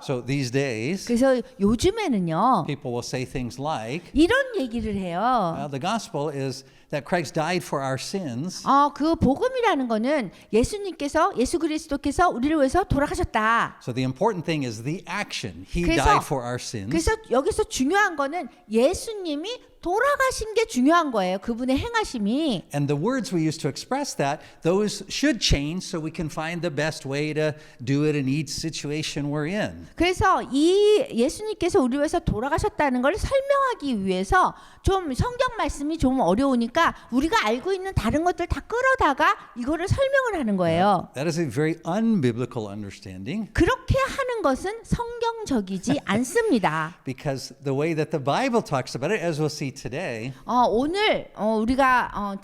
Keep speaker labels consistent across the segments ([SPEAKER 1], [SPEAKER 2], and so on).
[SPEAKER 1] So these days,
[SPEAKER 2] 그래서 요즘에는요.
[SPEAKER 1] people will say things like,
[SPEAKER 2] 이런 얘기를 해요.
[SPEAKER 1] the gospel is that Christ died for our sins.
[SPEAKER 2] 그 복음이라는 거는 예수 그리스도께서 우리를 위해서 돌아가셨다.
[SPEAKER 1] So the important thing is the action. He
[SPEAKER 2] 그래서-
[SPEAKER 1] died for our sins.
[SPEAKER 2] 그래서 여기서 중요한 거는 예수님이 돌아가신 게 중요한 거예요. 그분의 행하심이.
[SPEAKER 1] And the words we use to express that, those should change so we can find the best way to do it in each situation we're in.
[SPEAKER 2] 그래서 이 예수님께서 우리 위해서 돌아가셨다는 걸 설명하기 위해서 좀 성경 말씀이 좀 어려우니까 우리가 알고 있는 다른 것들 다 끌어다가 이거를 설명을 하는 거예요.
[SPEAKER 1] That is a very unbiblical understanding
[SPEAKER 2] 그렇게 하는 것은 성경적이지 않습니다.
[SPEAKER 1] because the way that the Bible talks about it, as we'll see today,
[SPEAKER 2] 오늘 우리가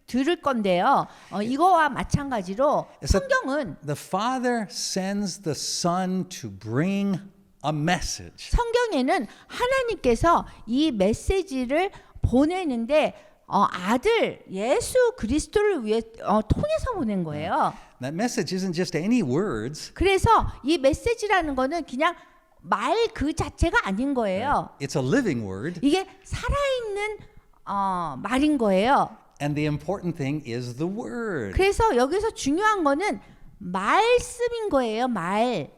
[SPEAKER 2] 들을 건데요. 이거와 마찬가지로
[SPEAKER 1] Is that-
[SPEAKER 2] 성경은
[SPEAKER 1] the Father sends the Son to bring a message.
[SPEAKER 2] 성경에는 하나님께서 이 메시지를 보내는데 아들 예수 그리스도를 위해 통해서 보낸 거예요.
[SPEAKER 1] That message isn't just any words.
[SPEAKER 2] 그래서 이 메시지라는 거는 그냥 말 그 자체가 아닌 거예요.
[SPEAKER 1] It's a living word.
[SPEAKER 2] 이게 살아있는 말인 거예요.
[SPEAKER 1] And the important thing is the word.
[SPEAKER 2] 그래서 여기서 중요한 거는 말씀인 거예요. 말.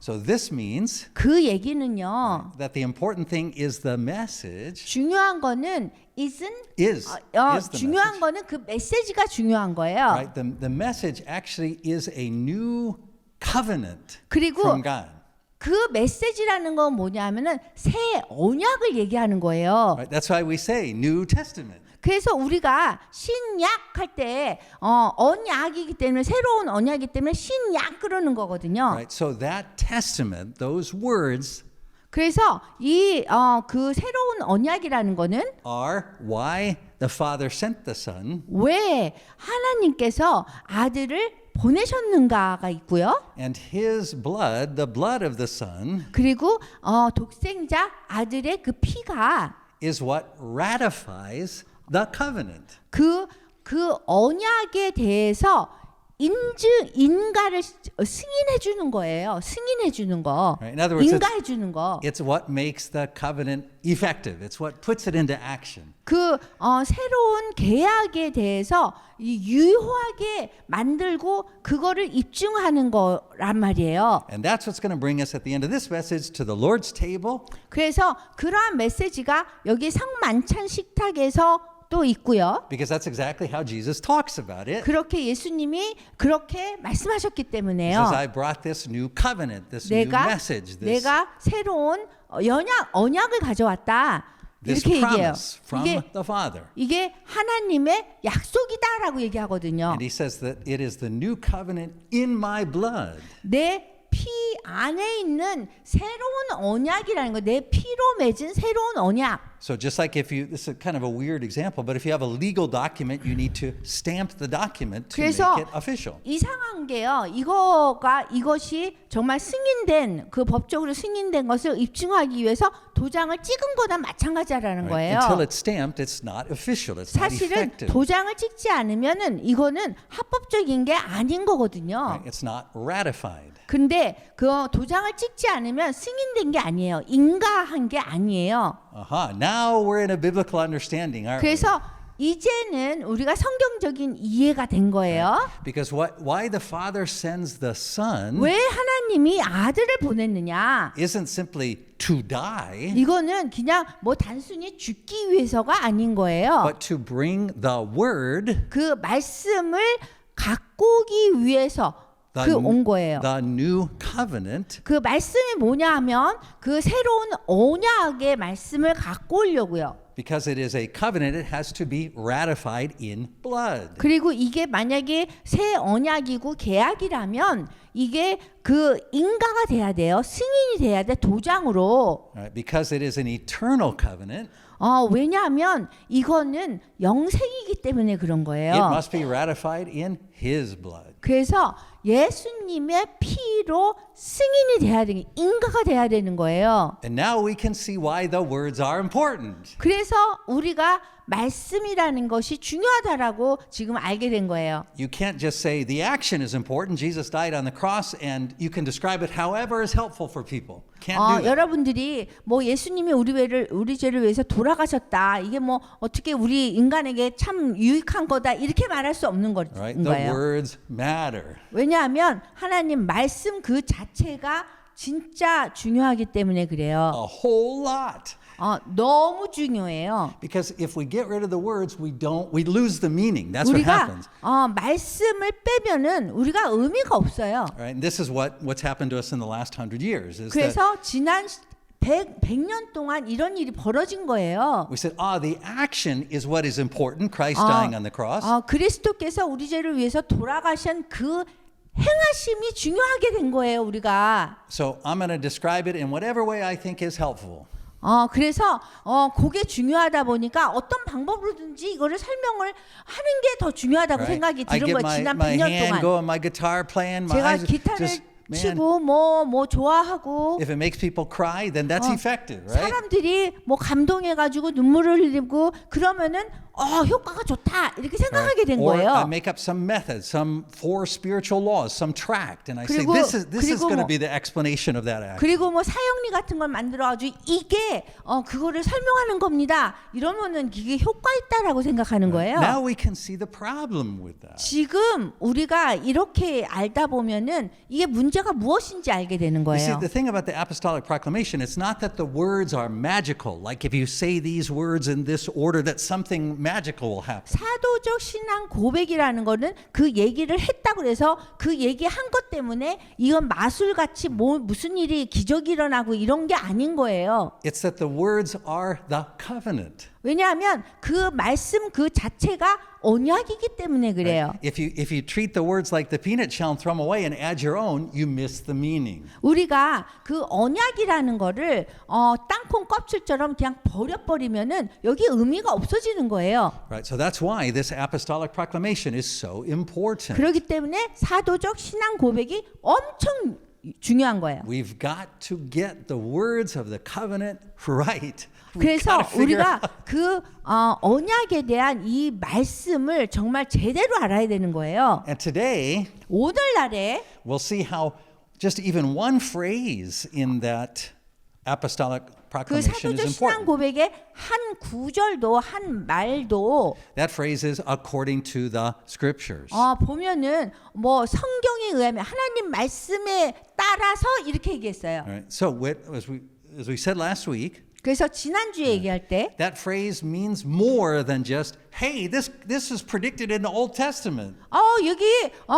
[SPEAKER 1] So this means
[SPEAKER 2] 그 얘기는요.
[SPEAKER 1] that the important thing is the message
[SPEAKER 2] 중요한 거는 is
[SPEAKER 1] the
[SPEAKER 2] 중요한
[SPEAKER 1] message.
[SPEAKER 2] 거는 그 메시지가 중요한 거예요.
[SPEAKER 1] Right? The message actually is a new covenant
[SPEAKER 2] 그리고
[SPEAKER 1] from God.
[SPEAKER 2] 그 메시지라는 건 뭐냐면은 새 언약을 얘기하는 거예요.
[SPEAKER 1] Right? That's why we say New Testament.
[SPEAKER 2] 그래서 우리가 신약 할 때 언약이기 때문에 새로운 언약이기 때문에 신약 그러는 거거든요.
[SPEAKER 1] Right? So that testament, those words
[SPEAKER 2] 그래서 이 그 새로운 언약이라는 거는
[SPEAKER 1] are why the Father sent the Son
[SPEAKER 2] 왜 하나님께서 아들을 보내셨는가가 있고요.
[SPEAKER 1] and His blood, the blood of the Son,
[SPEAKER 2] 그리고 독생자 아들의 그 피가
[SPEAKER 1] is what ratifies the covenant.
[SPEAKER 2] 그 언약에 대해서 인가를 승인해 주는 거예요. 승인해 주는 거.
[SPEAKER 1] Right. In other words,
[SPEAKER 2] 인가해 주는 거.
[SPEAKER 1] It's what makes the covenant effective. It's what puts it into action.
[SPEAKER 2] 그 새로운 계약에 대해서 유효하게 만들고 그거를 입증하는 거란 말이에요.
[SPEAKER 1] And that's what's going to bring us at the end of this message to the Lord's table.
[SPEAKER 2] 그래서 그러한 메시지가 여기 상만찬 식탁에서 또 있고요.
[SPEAKER 1] Because that's exactly how Jesus talks about it.
[SPEAKER 2] 그렇게 예수님이 그렇게 말씀하셨기
[SPEAKER 1] He
[SPEAKER 2] 때문에요.
[SPEAKER 1] says, I brought this new covenant, this new message, this
[SPEAKER 2] 내가 새로운 언약을 가져왔다. 이렇게 얘기해요.
[SPEAKER 1] promise from the Father.
[SPEAKER 2] 이게 하나님의 약속이다라고 얘기하거든요.
[SPEAKER 1] And he says that it is the new covenant in my blood.
[SPEAKER 2] 내 피 안에 있는 새로운 언약이라는 거, 내 피로 맺은 새로운 언약.
[SPEAKER 1] So just like this is kind of a weird example, but if you have a legal document, you need to stamp the document to make
[SPEAKER 2] 그래서
[SPEAKER 1] it official.
[SPEAKER 2] 이상한 게요. 이것이 정말 승인된 그 법적으로 승인된 것을 입증하기 위해서 도장을 찍은 거나 마찬가지라는 거예요.
[SPEAKER 1] Until it's stamped, it's not official. It's not
[SPEAKER 2] 사실은
[SPEAKER 1] effective.
[SPEAKER 2] 도장을 찍지 않으면은 이거는 합법적인 게 아닌 거거든요.
[SPEAKER 1] It's not ratified.
[SPEAKER 2] 근데 그 도장을 찍지 않으면 승인된 게 아니에요. 인가한 게 아니에요.
[SPEAKER 1] Now we're in a biblical understanding, aren't we?
[SPEAKER 2] 그래서 이제는 우리가 성경적인 이해가 된 거예요.
[SPEAKER 1] Because why the Father sends the Son
[SPEAKER 2] 왜 하나님이 아들을 보냈느냐?
[SPEAKER 1] isn't simply to die,
[SPEAKER 2] 이거는 그냥 뭐 단순히 죽기 위해서가 아닌 거예요.
[SPEAKER 1] but to bring the Word,
[SPEAKER 2] 그 말씀을 갖고 오기 위해서 온 거예요.
[SPEAKER 1] the new covenant,
[SPEAKER 2] 그 말씀이 뭐냐 하면 그 새로운 언약의 말씀을 갖고 오려고요.
[SPEAKER 1] because it is a covenant, it has to be ratified in blood.
[SPEAKER 2] 그리고 이게 만약에 새 언약이고 계약이라면 이게 그 인가가 돼야 돼요. 승인이 돼야 돼. 도장으로.
[SPEAKER 1] Right? Because it is an eternal covenant,
[SPEAKER 2] 왜냐하면 이거는 영생이기 때문에 그런
[SPEAKER 1] it
[SPEAKER 2] 거예요.
[SPEAKER 1] must be ratified in his blood.
[SPEAKER 2] 그래서 예수님의 피로 승인이 돼야 되는 인가가 돼야 되는 거예요.
[SPEAKER 1] And now we can see why the words are important.
[SPEAKER 2] 그래서 우리가 말씀이라는 것이 중요하다라고 지금 알게 된 거예요.
[SPEAKER 1] You can't just say the action is important. Jesus died on the cross, and you can describe it however is helpful for people. Can't do that.
[SPEAKER 2] 여러분들이 뭐 예수님이 우리 죄를 위해서 돌아가셨다. 이게 뭐 어떻게 우리 인간에게 참 유익한 거다. 이렇게 말할 수 없는
[SPEAKER 1] Right? The
[SPEAKER 2] 거예요.
[SPEAKER 1] words matter.
[SPEAKER 2] 왜냐하면 하나님 말씀 그 자체가 진짜 중요하기 때문에 그래요.
[SPEAKER 1] A whole lot.
[SPEAKER 2] 너무 중요해요.
[SPEAKER 1] Because if we get rid of the words, we lose the meaning. That's what
[SPEAKER 2] 우리가
[SPEAKER 1] happens.
[SPEAKER 2] 말씀을 빼면은 우리가 의미가 없어요.
[SPEAKER 1] Right? And this is what's happened to us in the last 100 years. Is that
[SPEAKER 2] 그래서 지난 100년 동안 이런 일이 벌어진 거예요.
[SPEAKER 1] we said, the action is what is important. Christ dying on the cross.
[SPEAKER 2] 그리스도께서 우리 죄를 위해서 돌아가신 그 행하심이 중요하게 된 거예요, 우리가.
[SPEAKER 1] So I'm going to describe it in whatever way I think is helpful.
[SPEAKER 2] 그래서 그게 중요하다 보니까 어떤 방법으로든지 이거를 설명을 하는 게 더 중요하다고
[SPEAKER 1] Right?
[SPEAKER 2] 생각이
[SPEAKER 1] I
[SPEAKER 2] 들은
[SPEAKER 1] get
[SPEAKER 2] 거예요. 지난
[SPEAKER 1] my
[SPEAKER 2] 100년
[SPEAKER 1] hand
[SPEAKER 2] 동안.
[SPEAKER 1] going, my guitar playing, my
[SPEAKER 2] 제가
[SPEAKER 1] eyes
[SPEAKER 2] 기타를
[SPEAKER 1] just man.
[SPEAKER 2] 치고 뭐 좋아하고
[SPEAKER 1] If it makes people cry, then that's effective, right?
[SPEAKER 2] 사람들이 뭐 감동해가지고 눈물을 흘리고 그러면은 효과가 좋다 이렇게 생각하게 된
[SPEAKER 1] Or I
[SPEAKER 2] 거예요.
[SPEAKER 1] make up some method, some 4 spiritual laws, some tract, and I say
[SPEAKER 2] 그리고-
[SPEAKER 1] this is
[SPEAKER 2] 그리고
[SPEAKER 1] going to
[SPEAKER 2] 뭐-
[SPEAKER 1] be the explanation of that act.
[SPEAKER 2] 그리고 뭐 사형리 같은 걸 만들어가지고 이게 그거를 설명하는 겁니다. 이러면은 이게 효과 있다라고 생각하는 거예요.
[SPEAKER 1] Now we can see the problem with that.
[SPEAKER 2] 지금 우리가 이렇게 알다 보면은 이게 문제가 무엇인지 알게 되는
[SPEAKER 1] You see,
[SPEAKER 2] 거예요.
[SPEAKER 1] the thing about the apostolic proclamation, it's not that the words are magical. Like if you say these words in this order, that something magical will happen.
[SPEAKER 2] 사도적 신앙 고백이라는 거는 그 얘기를 했다고 해서 그 얘기한 것 때문에 이건 마술같이 무슨 일이 기적이 일어나고 이런 게 아닌 거예요.
[SPEAKER 1] It's that the words are the covenant.
[SPEAKER 2] 왜냐하면 그 말씀 그 자체가 언약이기 때문에 그래요.
[SPEAKER 1] If you treat the words like the peanut shell and throw them away and add your own, you miss the meaning.
[SPEAKER 2] 우리가 그 언약이라는 거를 땅콩 껍질처럼 그냥 버려버리면은 여기 의미가 없어지는 거예요.
[SPEAKER 1] Right? So that's why this apostolic proclamation is so important.
[SPEAKER 2] 그렇기 때문에 사도적 신앙 고백이 엄청 중요한 거예요.
[SPEAKER 1] We've got to get the words of the covenant right. We've
[SPEAKER 2] 그래서
[SPEAKER 1] got to figure
[SPEAKER 2] 우리가
[SPEAKER 1] out.
[SPEAKER 2] 그 언약에 대한 이 말씀을 정말 제대로 알아야 되는 거예요.
[SPEAKER 1] And today
[SPEAKER 2] 오늘날에
[SPEAKER 1] we'll see how just even one phrase in that apostolic
[SPEAKER 2] 그
[SPEAKER 1] proclamation
[SPEAKER 2] 사도적
[SPEAKER 1] is
[SPEAKER 2] 신앙
[SPEAKER 1] important.
[SPEAKER 2] 고백의 한 구절도 한 말도
[SPEAKER 1] That phrase is according to the scriptures.
[SPEAKER 2] 보면은 뭐 성경에 의하면 하나님 말씀에 따라서 이렇게 얘기했어요.
[SPEAKER 1] All right. So as we said last week,
[SPEAKER 2] 그래서 지난주에 얘기할 때
[SPEAKER 1] that phrase means more than just, hey, this is predicted in the Old Testament.
[SPEAKER 2] 여기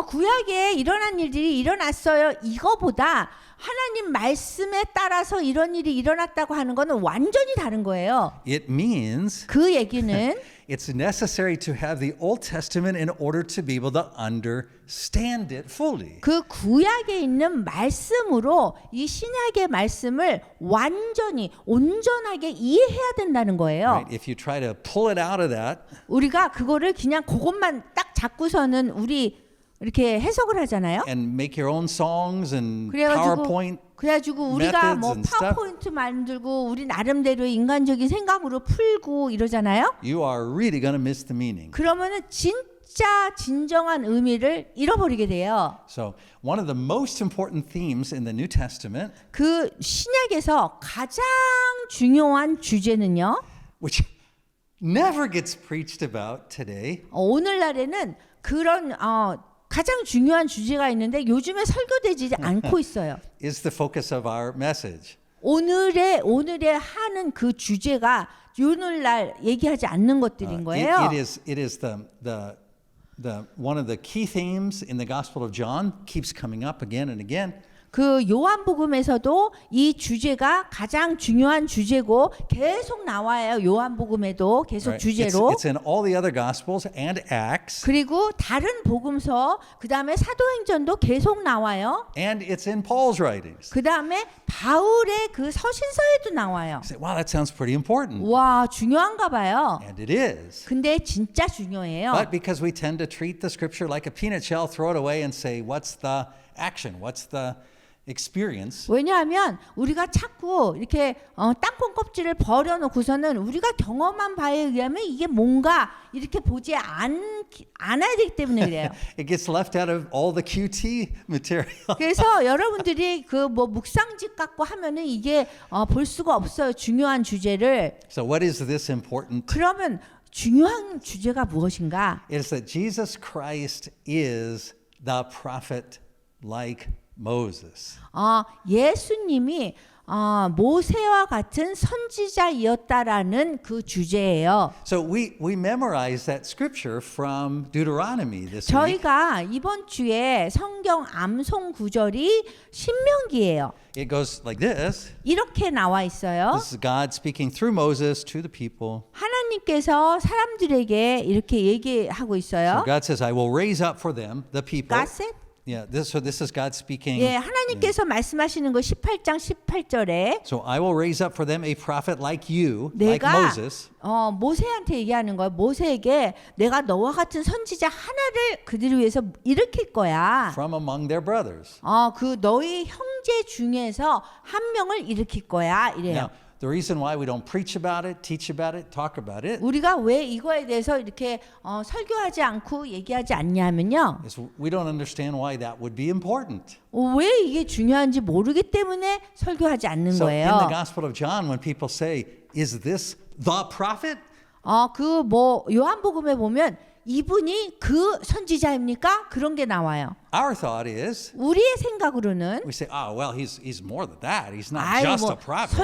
[SPEAKER 2] 구약에 일어난 일들이 일어났어요. 이거보다 하나님 말씀에 따라서 이런 일이 일어났다고 하는 거는 완전히 다른 거예요.
[SPEAKER 1] It means
[SPEAKER 2] 그 얘기는
[SPEAKER 1] it's necessary to have the Old Testament in order to be able to understand it fully.
[SPEAKER 2] 그 구약에 있는 말씀으로 이 신약의 말씀을 완전히 온전하게 이해해야 된다는 거예요.
[SPEAKER 1] Right? If you try to pull it out of that,
[SPEAKER 2] 우리가 그거를 그냥 그것만 딱 잡고서는 우리 이렇게 해석을 하잖아요.
[SPEAKER 1] and make your own songs and
[SPEAKER 2] 그래가지고
[SPEAKER 1] PowerPoint
[SPEAKER 2] 우리가
[SPEAKER 1] methods
[SPEAKER 2] 뭐
[SPEAKER 1] and stuff,
[SPEAKER 2] 파워포인트 만들고 우리 나름대로의 인간적인 생각으로 풀고 이러잖아요.
[SPEAKER 1] you are really going to miss the meaning.
[SPEAKER 2] 그러면은 진짜 진정한 의미를 잃어버리게 돼요.
[SPEAKER 1] So one of the most important themes in the New Testament,
[SPEAKER 2] 그 신약에서 가장 중요한 주제는요.
[SPEAKER 1] which never gets preached about today,
[SPEAKER 2] 오늘날에는 그런 가장 중요한 주제가 있는데 요즘에 설교되지 않고 있어요.
[SPEAKER 1] is the focus of our message.
[SPEAKER 2] 오늘의 하는 그 주제가 오늘날 얘기하지 않는 것들인 거예요.
[SPEAKER 1] It is the one of the key themes in the Gospel of John, keeps coming up again and again.
[SPEAKER 2] 그 요한복음에서도 이 주제가 가장 중요한 주제고 계속 나와요. 요한복음에도 계속
[SPEAKER 1] Right?
[SPEAKER 2] 주제로.
[SPEAKER 1] It's in all the other Gospels and Acts,
[SPEAKER 2] 그리고 다른 복음서, 그 다음에 사도행전도 계속 나와요.
[SPEAKER 1] and it's in Paul's writings.
[SPEAKER 2] 그 다음에 바울의 그 서신서에도 나와요.
[SPEAKER 1] You say, wow, that sounds pretty important.
[SPEAKER 2] 와, 중요한가 봐요.
[SPEAKER 1] And it is.
[SPEAKER 2] 근데 진짜 중요해요.
[SPEAKER 1] But because we tend to treat the scripture like a peanut shell, throw it away and say, what's the action? What's the experience?
[SPEAKER 2] 왜냐하면 우리가 자꾸 이렇게 땅콩 껍질을 버려놓고서는 우리가 경험한 바에 의하면 이게 뭔가 이렇게 보지 않아야 되기 때문에 그래요.
[SPEAKER 1] It gets left out of all the QT material.
[SPEAKER 2] 그래서 여러분들이 그 뭐 묵상집 갖고 하면은 이게 볼 수가 없어요. 중요한 주제를.
[SPEAKER 1] So what is this important?
[SPEAKER 2] 그러면 중요한 주제가 무엇인가?
[SPEAKER 1] It is that Jesus Christ is the prophet like Moses.
[SPEAKER 2] 예수님이 모세와 같은 선지자이었다라는 그 주제예요.
[SPEAKER 1] So we memorize that scripture from Deuteronomy this week.
[SPEAKER 2] 저희가 이번 주에 성경 암송 구절이 신명기예요.
[SPEAKER 1] It goes like this.
[SPEAKER 2] 이렇게 나와 있어요.
[SPEAKER 1] This is God speaking through Moses to the people.
[SPEAKER 2] 하나님께서 사람들에게 이렇게 얘기하고
[SPEAKER 1] So
[SPEAKER 2] 있어요.
[SPEAKER 1] God says, I will raise up for them, the people.
[SPEAKER 2] God said?
[SPEAKER 1] Yeah, so this is God speaking.
[SPEAKER 2] 예, 하나님께서 말씀하시는 거 18장 18절에
[SPEAKER 1] So I will raise up for them a prophet like you, like
[SPEAKER 2] 내가
[SPEAKER 1] Moses.
[SPEAKER 2] 모세한테 얘기하는 거예요. 모세에게 내가 너와 같은 선지자 하나를 그들을 위해서 일으킬 거야.
[SPEAKER 1] From among their brothers.
[SPEAKER 2] 그 너희 형제 중에서 한 명을 일으킬 거야. 이래요.
[SPEAKER 1] Now, the reason why we don't preach about it, teach about it, talk about it
[SPEAKER 2] 우리가 왜 이거에 대해서 이렇게 설교하지 않고 얘기하지 않냐면요.
[SPEAKER 1] is we don't understand why that would be important.
[SPEAKER 2] 왜 이게 중요한지 모르기 때문에 설교하지 않는
[SPEAKER 1] So in the
[SPEAKER 2] 거예요.
[SPEAKER 1] Gospel of John, when people say, is this the prophet?
[SPEAKER 2] 그 요한복음에 보면 이분이 그 선지자입니까? 그런 게 나와요.
[SPEAKER 1] Our thought is,
[SPEAKER 2] 우리의 생각으로는
[SPEAKER 1] we say, oh, well, he's more than that. He's not
[SPEAKER 2] 아이
[SPEAKER 1] just
[SPEAKER 2] 뭐
[SPEAKER 1] a prophet.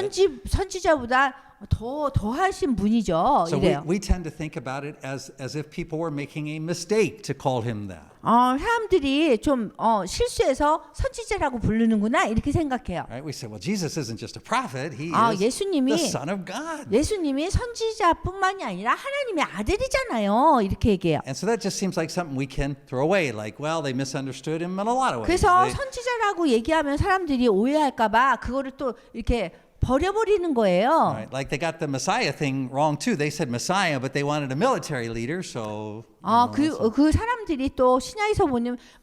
[SPEAKER 2] 선지자보다 더 하신 분이죠.
[SPEAKER 1] So
[SPEAKER 2] 이래요.
[SPEAKER 1] we tend to think about it as if people were making a mistake to call him that.
[SPEAKER 2] 사람들이 좀 실수해서 선지자라고 부르는구나 이렇게 생각해요.
[SPEAKER 1] Right? We say, well, Jesus isn't just a prophet. He is
[SPEAKER 2] 예수님이
[SPEAKER 1] the Son of God.
[SPEAKER 2] 예수님이 선지자뿐만이 아니라 하나님의 아들이잖아요. 이렇게 얘기해요.
[SPEAKER 1] And so that just seems like something we can throw away. Like, well, they misunderstood him in a lot of ways.
[SPEAKER 2] 그래서
[SPEAKER 1] They-
[SPEAKER 2] 선지자라고 얘기하면 사람들이 오해할까봐 그거를 또 이렇게 버려버리는 거예요.
[SPEAKER 1] Right? Like they got the Messiah thing wrong too. They said Messiah, but they wanted a military leader. So
[SPEAKER 2] 그 사람들이 또 신약에서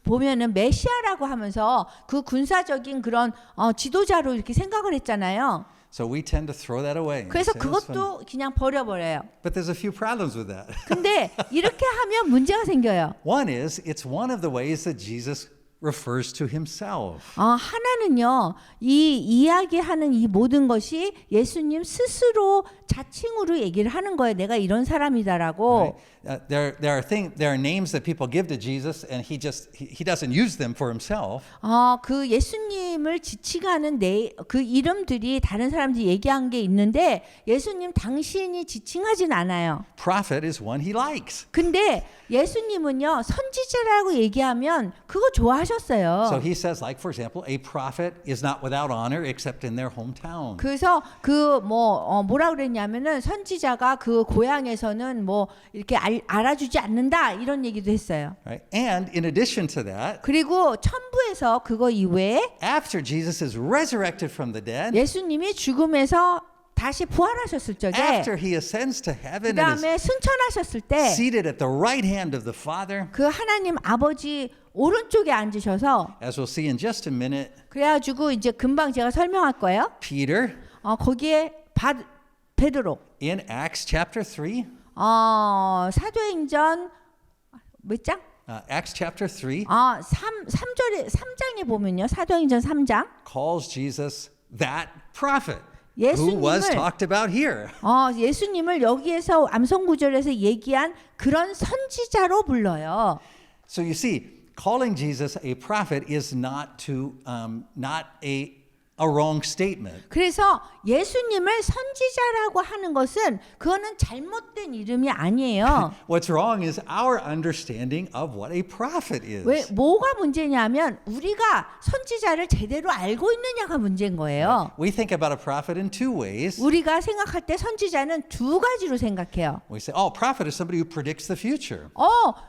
[SPEAKER 2] 보면은 메시아라고 하면서 그 군사적인 그런 지도자로 이렇게 생각을 했잖아요.
[SPEAKER 1] so we tend to throw that away. and
[SPEAKER 2] 그래서
[SPEAKER 1] say, "That's fine."
[SPEAKER 2] 그것도 그냥 버려버려요.
[SPEAKER 1] But there's a few problems with that.
[SPEAKER 2] 근데 이렇게 하면 문제가 생겨요.
[SPEAKER 1] One is it's one of the ways that Jesus refers to himself.
[SPEAKER 2] 하나는요, 이 이야기하는 이 모든 것이 예수님 스스로 자칭으로 얘기를 하는 거예요. 내가 이런 사람이다라고.
[SPEAKER 1] There are names that people give to Jesus, and he doesn't use them for himself.
[SPEAKER 2] 그 예수님을 지칭하는 그 이름들이 다른 사람들이 얘기한 게 있는데 예수님 당신이 지칭하진 않아요.
[SPEAKER 1] Prophet is one he likes.
[SPEAKER 2] 근데 예수님은요, 선지자라고 얘기하면 그거 좋아하셨어요.
[SPEAKER 1] So he says, like for example, a prophet is not without honor except in their hometown.
[SPEAKER 2] 그래서 뭐라 그랬냐면은 선지자가 그 고향에서는 뭐 이렇게 알아주지 않는다 이런 얘기도 했어요.
[SPEAKER 1] Right? And in addition to that,
[SPEAKER 2] 그리고 천부에서 그거 이외에
[SPEAKER 1] after Jesus is resurrected from the dead,
[SPEAKER 2] 예수님이 죽음에서 다시 부활하셨을 적에
[SPEAKER 1] after he ascends to heaven and is
[SPEAKER 2] 그다음에 승천하셨을 때
[SPEAKER 1] seated at the right hand of the Father,
[SPEAKER 2] 그 하나님 아버지 오른쪽에 앉으셔서
[SPEAKER 1] as we'll see in just a minute,
[SPEAKER 2] 그래가지고 이제 금방 제가 설명할 거예요.
[SPEAKER 1] Peter
[SPEAKER 2] 거기에 베드로
[SPEAKER 1] in Acts chapter 3,
[SPEAKER 2] 사도행전 몇 장?
[SPEAKER 1] Acts chapter 3
[SPEAKER 2] 3장에 보면요. 사도행전 3장.
[SPEAKER 1] calls Jesus that prophet who was
[SPEAKER 2] 예수님을
[SPEAKER 1] talked about here.
[SPEAKER 2] 예수님을 여기에서 암송 구절에서 얘기한 그런 선지자로 불러요.
[SPEAKER 1] So you see, calling Jesus a prophet is not a wrong statement.
[SPEAKER 2] 그래서 예수님을 선지자라고 하는 것은 그거는 잘못된 이름이 아니에요.
[SPEAKER 1] What's wrong is our understanding of what a prophet is.
[SPEAKER 2] 왜 뭐가 문제냐면 우리가 선지자를 제대로 알고 있느냐가 문제인 거예요.
[SPEAKER 1] We think about a prophet in two ways.
[SPEAKER 2] 우리가 생각할 때 선지자는 두 가지로 생각해요.
[SPEAKER 1] We say, oh, prophet is somebody who predicts the future.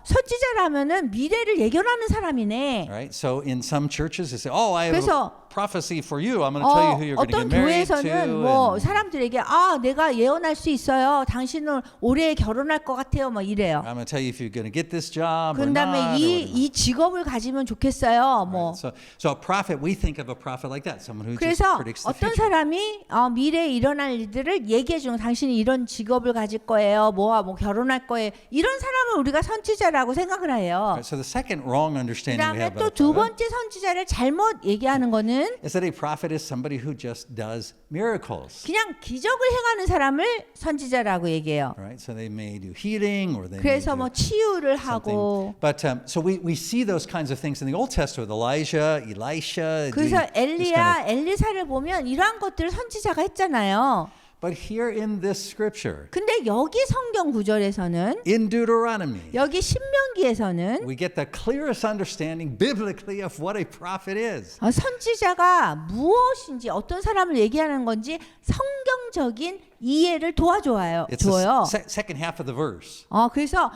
[SPEAKER 2] 선지자라면은 미래를 예견하는 사람이네.
[SPEAKER 1] Right? So in some churches, they say, oh, I have
[SPEAKER 2] 그래서
[SPEAKER 1] a prophecy for you. I'm going to tell you who you're going to
[SPEAKER 2] 어떤
[SPEAKER 1] get married to.
[SPEAKER 2] 교회에서는 뭐 사람들에게 내가 예언할 수 있어요. 당신은 올해 결혼할 것 같아요. 뭐 이래요.
[SPEAKER 1] I'm going to tell you if you're going to get this job or
[SPEAKER 2] 그런
[SPEAKER 1] not.
[SPEAKER 2] 다음에
[SPEAKER 1] or whatever.
[SPEAKER 2] 이 직업을 가지면 좋겠어요. 뭐.
[SPEAKER 1] Right? So a prophet, we think of a prophet like that, someone who just
[SPEAKER 2] 그래서
[SPEAKER 1] predicts the
[SPEAKER 2] 어떤
[SPEAKER 1] future.
[SPEAKER 2] 사람이 미래에 일어날 일들을 얘기해 주는 당신이 이런 직업을 가질 거예요. 뭐 결혼할 거예요. 이런 사람을 우리가 선지자라고 생각을 해요.
[SPEAKER 1] Right? So the second wrong understanding we
[SPEAKER 2] 그다음에
[SPEAKER 1] have
[SPEAKER 2] 또
[SPEAKER 1] about a
[SPEAKER 2] 두
[SPEAKER 1] prophet
[SPEAKER 2] 번째 선지자를 잘못 얘기하는 거는
[SPEAKER 1] is that a prophet is somebody who just does miracles.
[SPEAKER 2] 그냥 기적을 행하는 사람을 선지자라고 얘기해요.
[SPEAKER 1] Right? So they may do healing or they may
[SPEAKER 2] 그래서
[SPEAKER 1] do
[SPEAKER 2] 뭐 치유를
[SPEAKER 1] something.
[SPEAKER 2] 하고
[SPEAKER 1] But so we see those kinds of things in the Old Testament, Elijah, Elisha.
[SPEAKER 2] 그래서
[SPEAKER 1] doing this kind
[SPEAKER 2] 엘리야, 엘리사를 보면 이러한 것들을 선지자가 했잖아요.
[SPEAKER 1] But here in this scripture,
[SPEAKER 2] 근데 여기 성경 구절에서는
[SPEAKER 1] in Deuteronomy,
[SPEAKER 2] 여기 신명기에서는
[SPEAKER 1] we get the clearest understanding biblically of what a prophet is.
[SPEAKER 2] 선지자가 무엇인지 어떤 사람을 얘기하는 건지 성경적인 이해를 도와줘요.
[SPEAKER 1] It's the second half of the verse.
[SPEAKER 2] 그래서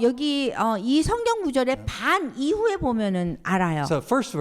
[SPEAKER 2] 여기 이 성경 구절의 반 이후에 보면은 알아요.
[SPEAKER 1] So first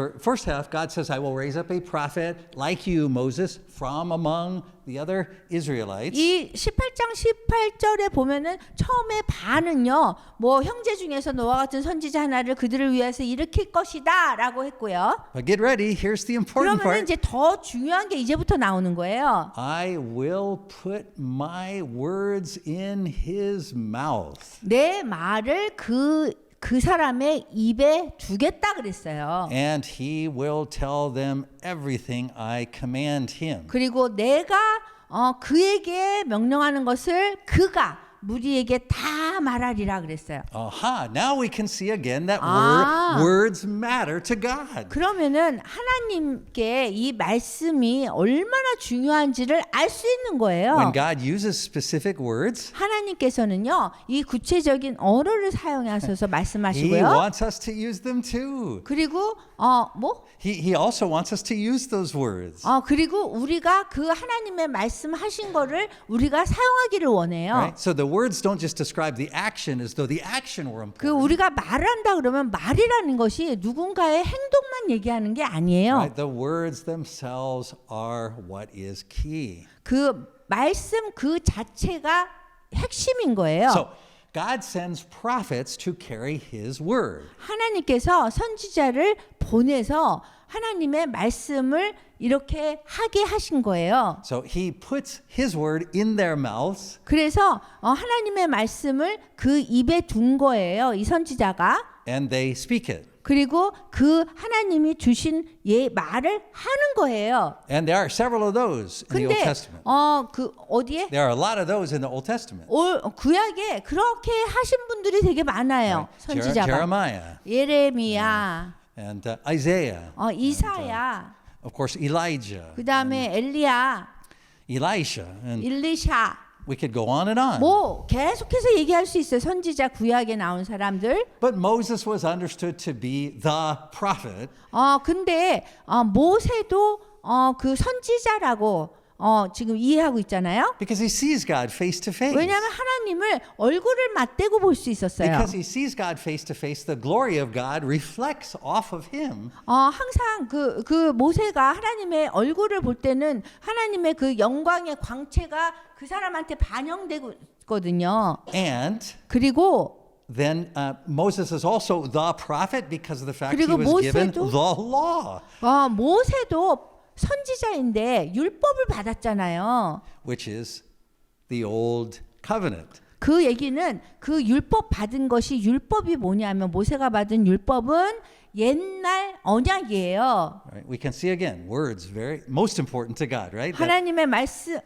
[SPEAKER 1] half, God says, I will raise up a prophet like you, Moses, from among the other Israelites.
[SPEAKER 2] 이 18장 18절에 보면은 처음에 반은요. 뭐 형제 중에서 너와 같은 선지자 하나를 그들을 위해서 일으킬 것이다라고 했고요.
[SPEAKER 1] But get ready, here's the important
[SPEAKER 2] 그러면은
[SPEAKER 1] part.
[SPEAKER 2] 이제 더 중요한 게 이제부터 나오는 거예요.
[SPEAKER 1] I will put my words in his mouth.
[SPEAKER 2] 내 말을 그 사람의 입에 두겠다 그랬어요.
[SPEAKER 1] And he will tell them everything I command him.
[SPEAKER 2] 그리고 내가 그에게 명령하는 것을 그가 무리에게 다 말하리라 그랬어요.
[SPEAKER 1] Aha, now we can see again that words matter to God.
[SPEAKER 2] 그러면은 하나님께 이 말씀이 얼마나 중요한지를 알 수 있는 거예요.
[SPEAKER 1] When God uses specific words,
[SPEAKER 2] 하나님께서는요, 이 구체적인 언어를 사용하셔서
[SPEAKER 1] He
[SPEAKER 2] 말씀하시고요.
[SPEAKER 1] wants us to use them too.
[SPEAKER 2] 그리고
[SPEAKER 1] He also wants us to use those words.
[SPEAKER 2] 그리고 우리가 그 하나님의 말씀하신 거를 우리가 사용하기를 원해요.
[SPEAKER 1] Right? So the words don't just describe the action as though the action were
[SPEAKER 2] 그
[SPEAKER 1] important.
[SPEAKER 2] 우리가 말을 한다 그러면 말이라는 것이 누군가의 행동만 얘기하는 게 아니에요.
[SPEAKER 1] Right? The words themselves are what is key.
[SPEAKER 2] 그 말씀 그 자체가 핵심인 거예요.
[SPEAKER 1] So God sends prophets to carry His word.
[SPEAKER 2] 하나님께서 선지자를 보내서 하나님의 말씀을 이렇게 하게 하신 거예요.
[SPEAKER 1] So He puts His word in their mouths.
[SPEAKER 2] 그래서 하나님의 말씀을 그 입에 둔 거예요. 이 선지자가.
[SPEAKER 1] And they speak it.
[SPEAKER 2] 그리고 그 하나님이 주신 말을 하는 거예요.
[SPEAKER 1] And there are several of those in the Old
[SPEAKER 2] 근데
[SPEAKER 1] Testament.
[SPEAKER 2] 그 어디에?
[SPEAKER 1] There are a lot of those in the Old Testament.
[SPEAKER 2] 구약에 그렇게 하신 분들이 되게 많아요. 선지자가.
[SPEAKER 1] Jeremiah
[SPEAKER 2] 예레미야,
[SPEAKER 1] and Isaiah.
[SPEAKER 2] 이사야,
[SPEAKER 1] Of course, Elijah,
[SPEAKER 2] 그다음에 엘리야,
[SPEAKER 1] Elisha, and
[SPEAKER 2] 일리샤.
[SPEAKER 1] we could go on and on.
[SPEAKER 2] 뭐 계속해서 얘기할 수 있어요. 선지자 구약에 나온 사람들.
[SPEAKER 1] But Moses was understood to be the prophet.
[SPEAKER 2] 근데 모세도 그 선지자라고 지금 이해하고 있잖아요.
[SPEAKER 1] Because he sees God face to face.
[SPEAKER 2] 왜냐하면 하나님을 얼굴을 맞대고 볼 수 있었어요.
[SPEAKER 1] Because he sees God face to face, the glory of God reflects off of him.
[SPEAKER 2] 항상 그 모세가 하나님의 얼굴을 볼 때는 하나님의 그 영광의 광채가 그 사람한테 반영되거든요.
[SPEAKER 1] And
[SPEAKER 2] 그리고
[SPEAKER 1] then Moses is also the prophet because of the fact he
[SPEAKER 2] 그리고
[SPEAKER 1] was given
[SPEAKER 2] 모세도-
[SPEAKER 1] the law,
[SPEAKER 2] 모세도 선지자인데 율법을 받았잖아요.
[SPEAKER 1] which is the old covenant.
[SPEAKER 2] 그 얘기는 그 율법 받은 것이 율법이 뭐냐면 모세가 받은 율법은 옛날 언약이에요.
[SPEAKER 1] Right? We can see again words very most important to God, right? That-
[SPEAKER 2] 하나님의 말씀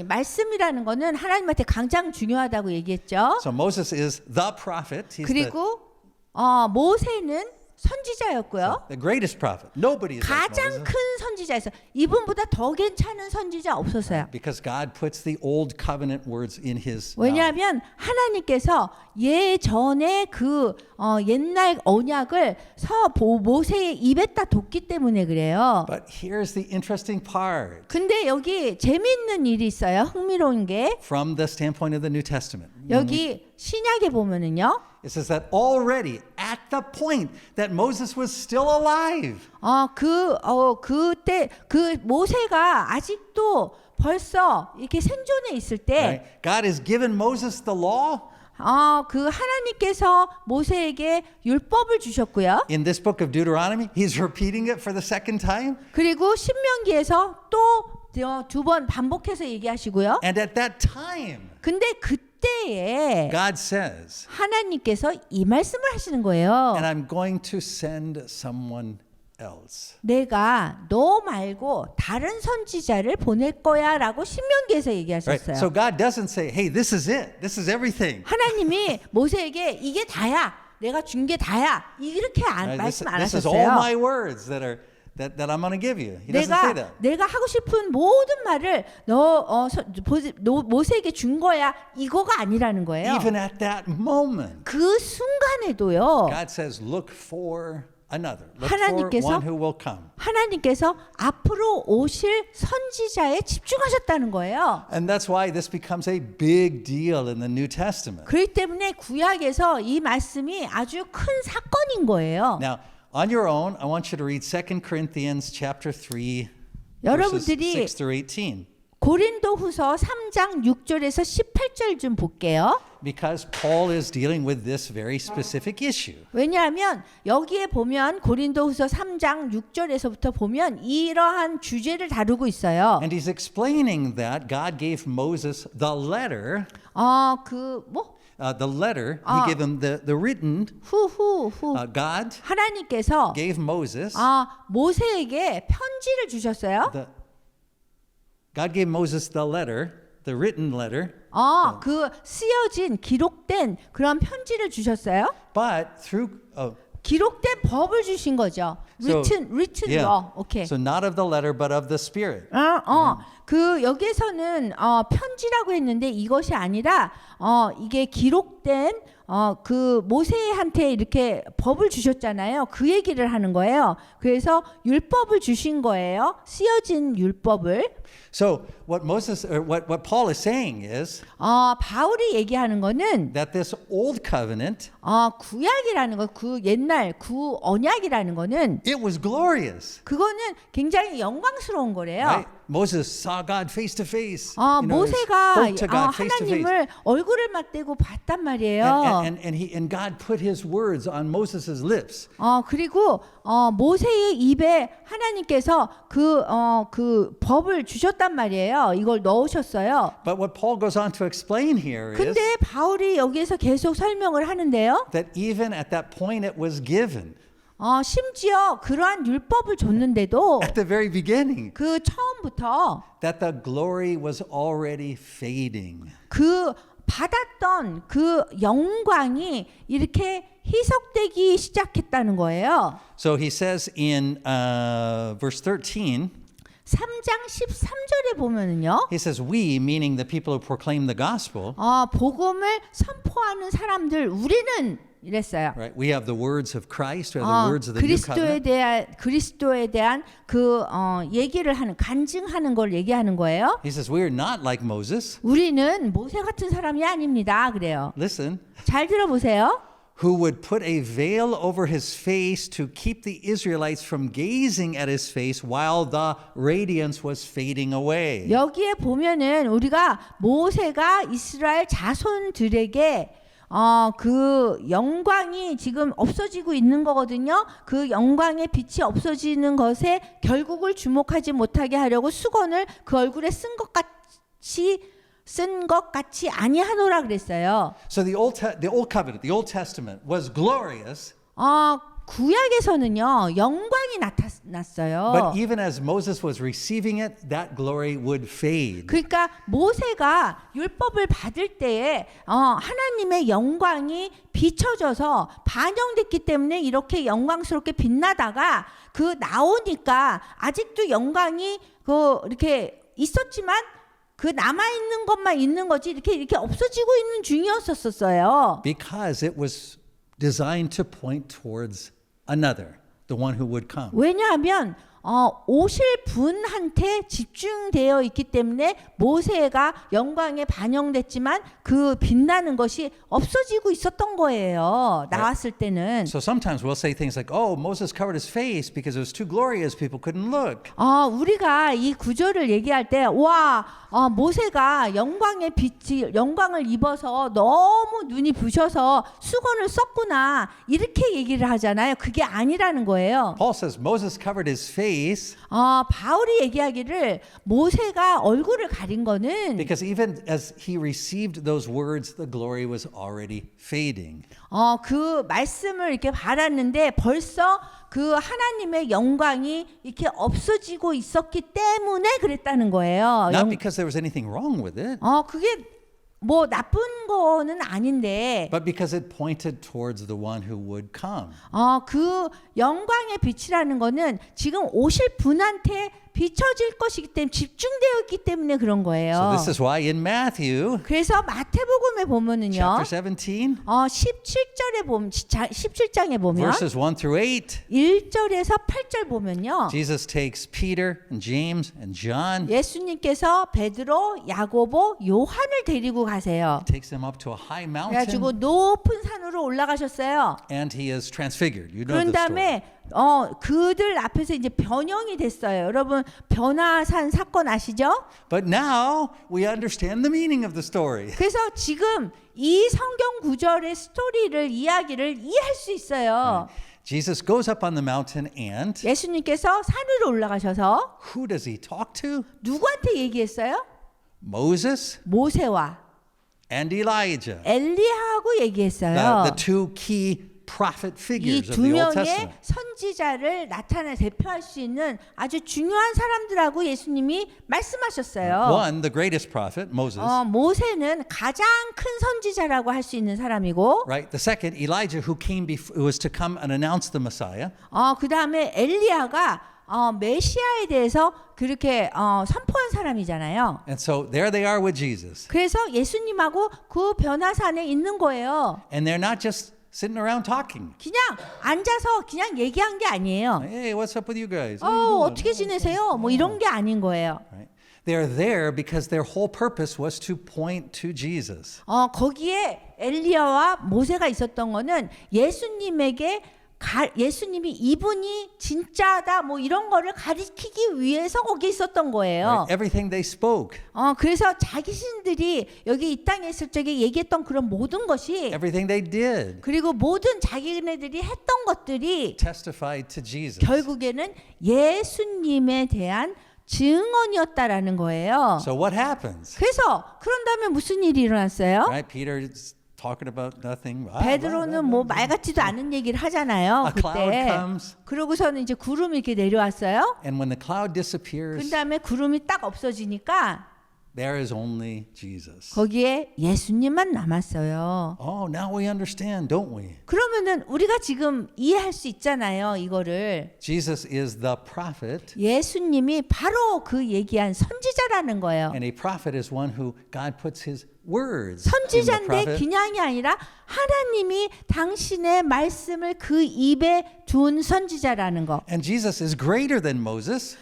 [SPEAKER 2] 말씀이라는 거는 하나님한테 가장 중요하다고 얘기했죠.
[SPEAKER 1] so Moses is the prophet. He's the,
[SPEAKER 2] 그리고 모세는 선지자였고요.
[SPEAKER 1] The greatest prophet. Nobody is like
[SPEAKER 2] 가장
[SPEAKER 1] Moses.
[SPEAKER 2] 큰 선지자였어요. 이분보다 더 괜찮은 선지자 없었어요.
[SPEAKER 1] Because God puts the old covenant words in his mouth.
[SPEAKER 2] 왜냐하면 하나님께서 예전에 그 옛날 언약을 모세의 입에다 뒀기 때문에 그래요.
[SPEAKER 1] But here's the interesting part
[SPEAKER 2] 근데 여기 재미있는 일이 있어요. 흥미로운 게
[SPEAKER 1] from the standpoint of the New Testament.
[SPEAKER 2] 여기 신약에 보면은요.
[SPEAKER 1] It says that already at the point that Moses was still alive.
[SPEAKER 2] 그때 그 모세가 아직도 벌써 이렇게 생존해 있을 때
[SPEAKER 1] Right? God has given Moses the law.
[SPEAKER 2] 그 하나님께서 모세에게 율법을 주셨고요.
[SPEAKER 1] In this book of Deuteronomy, he's repeating it for the second time.
[SPEAKER 2] 그리고 신명기에서 또 두 번 반복해서 얘기하시고요.
[SPEAKER 1] And at that time,
[SPEAKER 2] 근데 그때에
[SPEAKER 1] God says,
[SPEAKER 2] 하나님께서 이 말씀을 하시는 거예요.
[SPEAKER 1] and I'm going to send someone else.
[SPEAKER 2] 내가 너 말고 다른 선지자를 보낼 거야라고 신명기에서
[SPEAKER 1] Right?
[SPEAKER 2] 얘기하셨어요.
[SPEAKER 1] So God doesn't say, hey, this is it. This is everything.
[SPEAKER 2] 하나님이 모세에게 이게 다야. 내가 준 게 다야. 이렇게
[SPEAKER 1] Right?
[SPEAKER 2] 말씀 안
[SPEAKER 1] This is all
[SPEAKER 2] 하셨어요.
[SPEAKER 1] my words that I'm going to give you. He doesn't say that.
[SPEAKER 2] 내가 하고 싶은 모든 말을 모세에게 준 거야. 이거가 아니라는 거예요.
[SPEAKER 1] Even at that moment,
[SPEAKER 2] 그 순간에도요.
[SPEAKER 1] God says, look for another. Look
[SPEAKER 2] 하나님께서
[SPEAKER 1] for one who will come.
[SPEAKER 2] 하나님께서 앞으로 오실 선지자에 집중하셨다는 거예요.
[SPEAKER 1] And that's why this becomes a big deal in the New Testament.
[SPEAKER 2] 그렇기 때문에 구약에서 이 말씀이 아주 큰 사건인 거예요.
[SPEAKER 1] Now, on your own, I want you to read 2 Corinthians chapter 3, verses
[SPEAKER 2] 여러분들이
[SPEAKER 1] 6 through 18.
[SPEAKER 2] 고린도후서 3장 6절에서 18절 좀 볼게요.
[SPEAKER 1] Because Paul is dealing with this very specific issue.
[SPEAKER 2] 왜냐하면 여기에 보면 고린도후서 3장 6절에서부터 보면 이러한 주제를 다루고 있어요.
[SPEAKER 1] And he's explaining that God gave Moses the letter. The letter, he gave him the written. God
[SPEAKER 2] 하나님께서
[SPEAKER 1] gave Moses.
[SPEAKER 2] 모세에게 편지를 주셨어요.
[SPEAKER 1] God gave Moses the letter, the written letter.
[SPEAKER 2] 그 쓰여진 기록된 그런 편지를 주셨어요.
[SPEAKER 1] But through
[SPEAKER 2] 기록된 법을 주신 거죠. written law. 오케이.
[SPEAKER 1] So not of the letter, but of the Spirit.
[SPEAKER 2] 그 여기에서는 편지라고 했는데 이것이 아니라 이게 기록된 그 모세한테 이렇게 법을 주셨잖아요. 그 얘기를 하는 거예요. 그래서 율법을 주신 거예요. 쓰여진 율법을.
[SPEAKER 1] So what Paul is saying is
[SPEAKER 2] 바울이 얘기하는 거는
[SPEAKER 1] that this old covenant,
[SPEAKER 2] 구약이라는 거, 그 옛날 구 언약이라는 거는
[SPEAKER 1] it was glorious.
[SPEAKER 2] 그거는 굉장히 영광스러운 거래요.
[SPEAKER 1] Right? Moses saw God face to face.
[SPEAKER 2] 모세가
[SPEAKER 1] spoke to God face to face.
[SPEAKER 2] 하나님을 얼굴을 맞대고 봤단 말이에요.
[SPEAKER 1] And God put His words on Moses' lips.
[SPEAKER 2] 그리고 모세의 입에 하나님께서 그 법을 주셨단 말이에요. 이걸 넣으셨어요.
[SPEAKER 1] But what Paul goes on to explain here is
[SPEAKER 2] 근데 바울이 여기에서 계속 설명을 하는데요.
[SPEAKER 1] that even at that point it was given.
[SPEAKER 2] 심지어 그러한 율법을 줬는데도
[SPEAKER 1] At the very beginning,
[SPEAKER 2] 그 처음부터
[SPEAKER 1] that the glory was already fading.
[SPEAKER 2] 그 받았던 그 영광이 이렇게 희석되기 시작했다는 거예요.
[SPEAKER 1] So he says in verse 13,
[SPEAKER 2] 3장 13절에 보면은요.
[SPEAKER 1] he says, we, meaning the people who proclaim the gospel,
[SPEAKER 2] 복음을 선포하는 사람들 우리는 이랬어요.
[SPEAKER 1] right? We have the words of Christ, we have the words of the new covenant.
[SPEAKER 2] 그리스도에 대한 그 얘기를 하는 간증하는 걸 얘기하는 거예요.
[SPEAKER 1] He says, we are not like Moses.
[SPEAKER 2] 우리는 모세 같은 사람이 아닙니다. 그래요.
[SPEAKER 1] Listen.
[SPEAKER 2] 잘 들어보세요.
[SPEAKER 1] Who would put a veil over his face to keep the Israelites from gazing at his face while the radiance was fading away.
[SPEAKER 2] 여기에 보면은 우리가 모세가 이스라엘 자손들에게 그 영광이 지금 없어지고 있는 거거든요. 그 영광의 빛이 없어지는 것에 결국을 주목하지 못하게 하려고 수건을 그 얼굴에 쓴 것 같이 아니하노라 그랬어요.
[SPEAKER 1] So the old covenant, the Old Testament was glorious.
[SPEAKER 2] 구약에서는요 영광이 나타났어요.
[SPEAKER 1] But even as Moses was receiving it, that glory would fade.
[SPEAKER 2] 그러니까 모세가 율법을 받을 때에 하나님의 영광이 비춰져서 반영됐기 때문에 이렇게 영광스럽게 빛나다가 그 나오니까 아직도 영광이 이렇게 있었지만 그 남아 있는 것만 있는 거지 이렇게 없어지고 있는 중이었었어요.
[SPEAKER 1] Because it was designed to point towards another, the one who would come.
[SPEAKER 2] 왜냐하면 오실 분한테 집중되어 있기 때문에 모세가 영광에 반영됐지만 그 빛나는 것이 없어지고 있었던 거예요. 나왔을 때는.
[SPEAKER 1] So sometimes we'll say things like, "Oh, Moses covered his face because it was too glorious; people couldn't look."
[SPEAKER 2] 우리가 이 구절을 얘기할 때, 모세가 영광을 입어서 너무 눈이 부셔서 수건을 썼구나 이렇게 얘기를 하잖아요. 그게 아니라는 거예요.
[SPEAKER 1] Paul says Moses covered his face
[SPEAKER 2] 바울이 얘기하기를 모세가 얼굴을 가린 거는
[SPEAKER 1] because even as he received those words, the glory was already fading.
[SPEAKER 2] 그 말씀을 이렇게 받았는데 벌써 그 하나님의 영광이 이렇게 없어지고 있었기 때문에 그랬다는 거예요.
[SPEAKER 1] Not because there was anything wrong with it,
[SPEAKER 2] 그게 뭐 나쁜 거는 아닌데
[SPEAKER 1] but because it pointed towards the one who would come.
[SPEAKER 2] 그 영광의 빛이라는 거는 지금 오실 분한테 비춰질 것이기 때문에 집중되어 있기 때문에 그런 거예요.
[SPEAKER 1] So this is why in Matthew
[SPEAKER 2] 그래서 마태복음에 보면은요.
[SPEAKER 1] chapter 17
[SPEAKER 2] 17절에 보면 17장에 보면
[SPEAKER 1] verses 1 through 8
[SPEAKER 2] 1절에서 8절 보면요.
[SPEAKER 1] Jesus takes Peter and James and John,
[SPEAKER 2] 예수님께서 베드로, 야고보, 요한을 데리고 가세요.
[SPEAKER 1] takes them up to a high
[SPEAKER 2] 그래가지고
[SPEAKER 1] mountain
[SPEAKER 2] 높은 산으로 올라가셨어요.
[SPEAKER 1] and he is transfigured. You know
[SPEAKER 2] 그런
[SPEAKER 1] the story.
[SPEAKER 2] 다음에 그들 앞에서 이제 변형이 됐어요. 여러분 변화산 사건 아시죠?
[SPEAKER 1] But now we understand the meaning of the story.
[SPEAKER 2] 그래서 지금 이 성경 구절의 스토리를 이야기를 이해할 수 있어요.
[SPEAKER 1] Jesus goes up on the mountain and
[SPEAKER 2] 예수님께서 산으로 올라가셔서
[SPEAKER 1] who does he talk to?
[SPEAKER 2] 누구한테 얘기했어요?
[SPEAKER 1] Moses
[SPEAKER 2] 모세와
[SPEAKER 1] and Elijah,
[SPEAKER 2] 엘리야하고 얘기했어요.
[SPEAKER 1] the two key prophet
[SPEAKER 2] 이
[SPEAKER 1] figures of
[SPEAKER 2] 두
[SPEAKER 1] the Old
[SPEAKER 2] 명의
[SPEAKER 1] Testament.
[SPEAKER 2] 선지자를 대표할 수 있는 아주 중요한 사람들하고 예수님이 말씀하셨어요.
[SPEAKER 1] One, the greatest prophet, Moses.
[SPEAKER 2] 모세는 가장 큰 선지자라고 할 수 있는 사람이고,
[SPEAKER 1] Right. The second, Elijah, who was to come and announce the Messiah.
[SPEAKER 2] 그 다음에 엘리야가 메시아에 대해서 그렇게 선포한 사람이잖아요.
[SPEAKER 1] And so there they are with Jesus.
[SPEAKER 2] 그래서 예수님하고 그 변화산에 있는 거예요.
[SPEAKER 1] And they're not just sitting around talking.
[SPEAKER 2] 그냥 앉아서 그냥 얘기한 게 아니에요.
[SPEAKER 1] Hey, what's up with you guys? What are you doing?
[SPEAKER 2] 어떻게 지내세요? 뭐 이런 게 아닌 거예요.
[SPEAKER 1] Right. They're there because their whole purpose was to point to Jesus.
[SPEAKER 2] 거기에 엘리야와 모세가 있었던 거는 예수님에게 예수님이 이분이 진짜다 뭐 이런 거를 가리키기 위해서 거기 있었던 거예요.
[SPEAKER 1] Right? Everything they spoke,
[SPEAKER 2] 그래서 자기신들이 여기 이 땅에 있을 적에 얘기했던 그런 모든 것이
[SPEAKER 1] everything they did
[SPEAKER 2] 그리고 모든 자기네들이 했던 것들이
[SPEAKER 1] testified to Jesus.
[SPEAKER 2] 결국에는 예수님에 대한 증언이었다라는 거예요.
[SPEAKER 1] So what happens?
[SPEAKER 2] 그래서 그런 다음에 무슨 일이 일어났어요?
[SPEAKER 1] Right? Peter's talking about nothing.
[SPEAKER 2] 베드로는 뭐 말 같지도 않은 얘기를 하잖아요.
[SPEAKER 1] A cloud
[SPEAKER 2] 그때.
[SPEAKER 1] comes.
[SPEAKER 2] 그러고서는 이제 구름이 이렇게 내려왔어요.
[SPEAKER 1] And when the cloud disappears,
[SPEAKER 2] 그 다음에 구름이 딱 없어지니까
[SPEAKER 1] there is only Jesus.
[SPEAKER 2] 거기에 예수님만 남았어요.
[SPEAKER 1] Oh, now we understand, don't we?
[SPEAKER 2] 그러면은 우리가 지금 이해할 수 있잖아요. 이거를
[SPEAKER 1] Jesus is the prophet,
[SPEAKER 2] 예수님이 바로 그 얘기한 선지자라는 거예요.
[SPEAKER 1] and a prophet is one who God puts his words in the
[SPEAKER 2] 선지자인데
[SPEAKER 1] prophet.
[SPEAKER 2] 그냥이 아니라 하나님이 당신의 말씀을 그 입에 둔 선지자라는 거.
[SPEAKER 1] And Jesus is greater than Moses.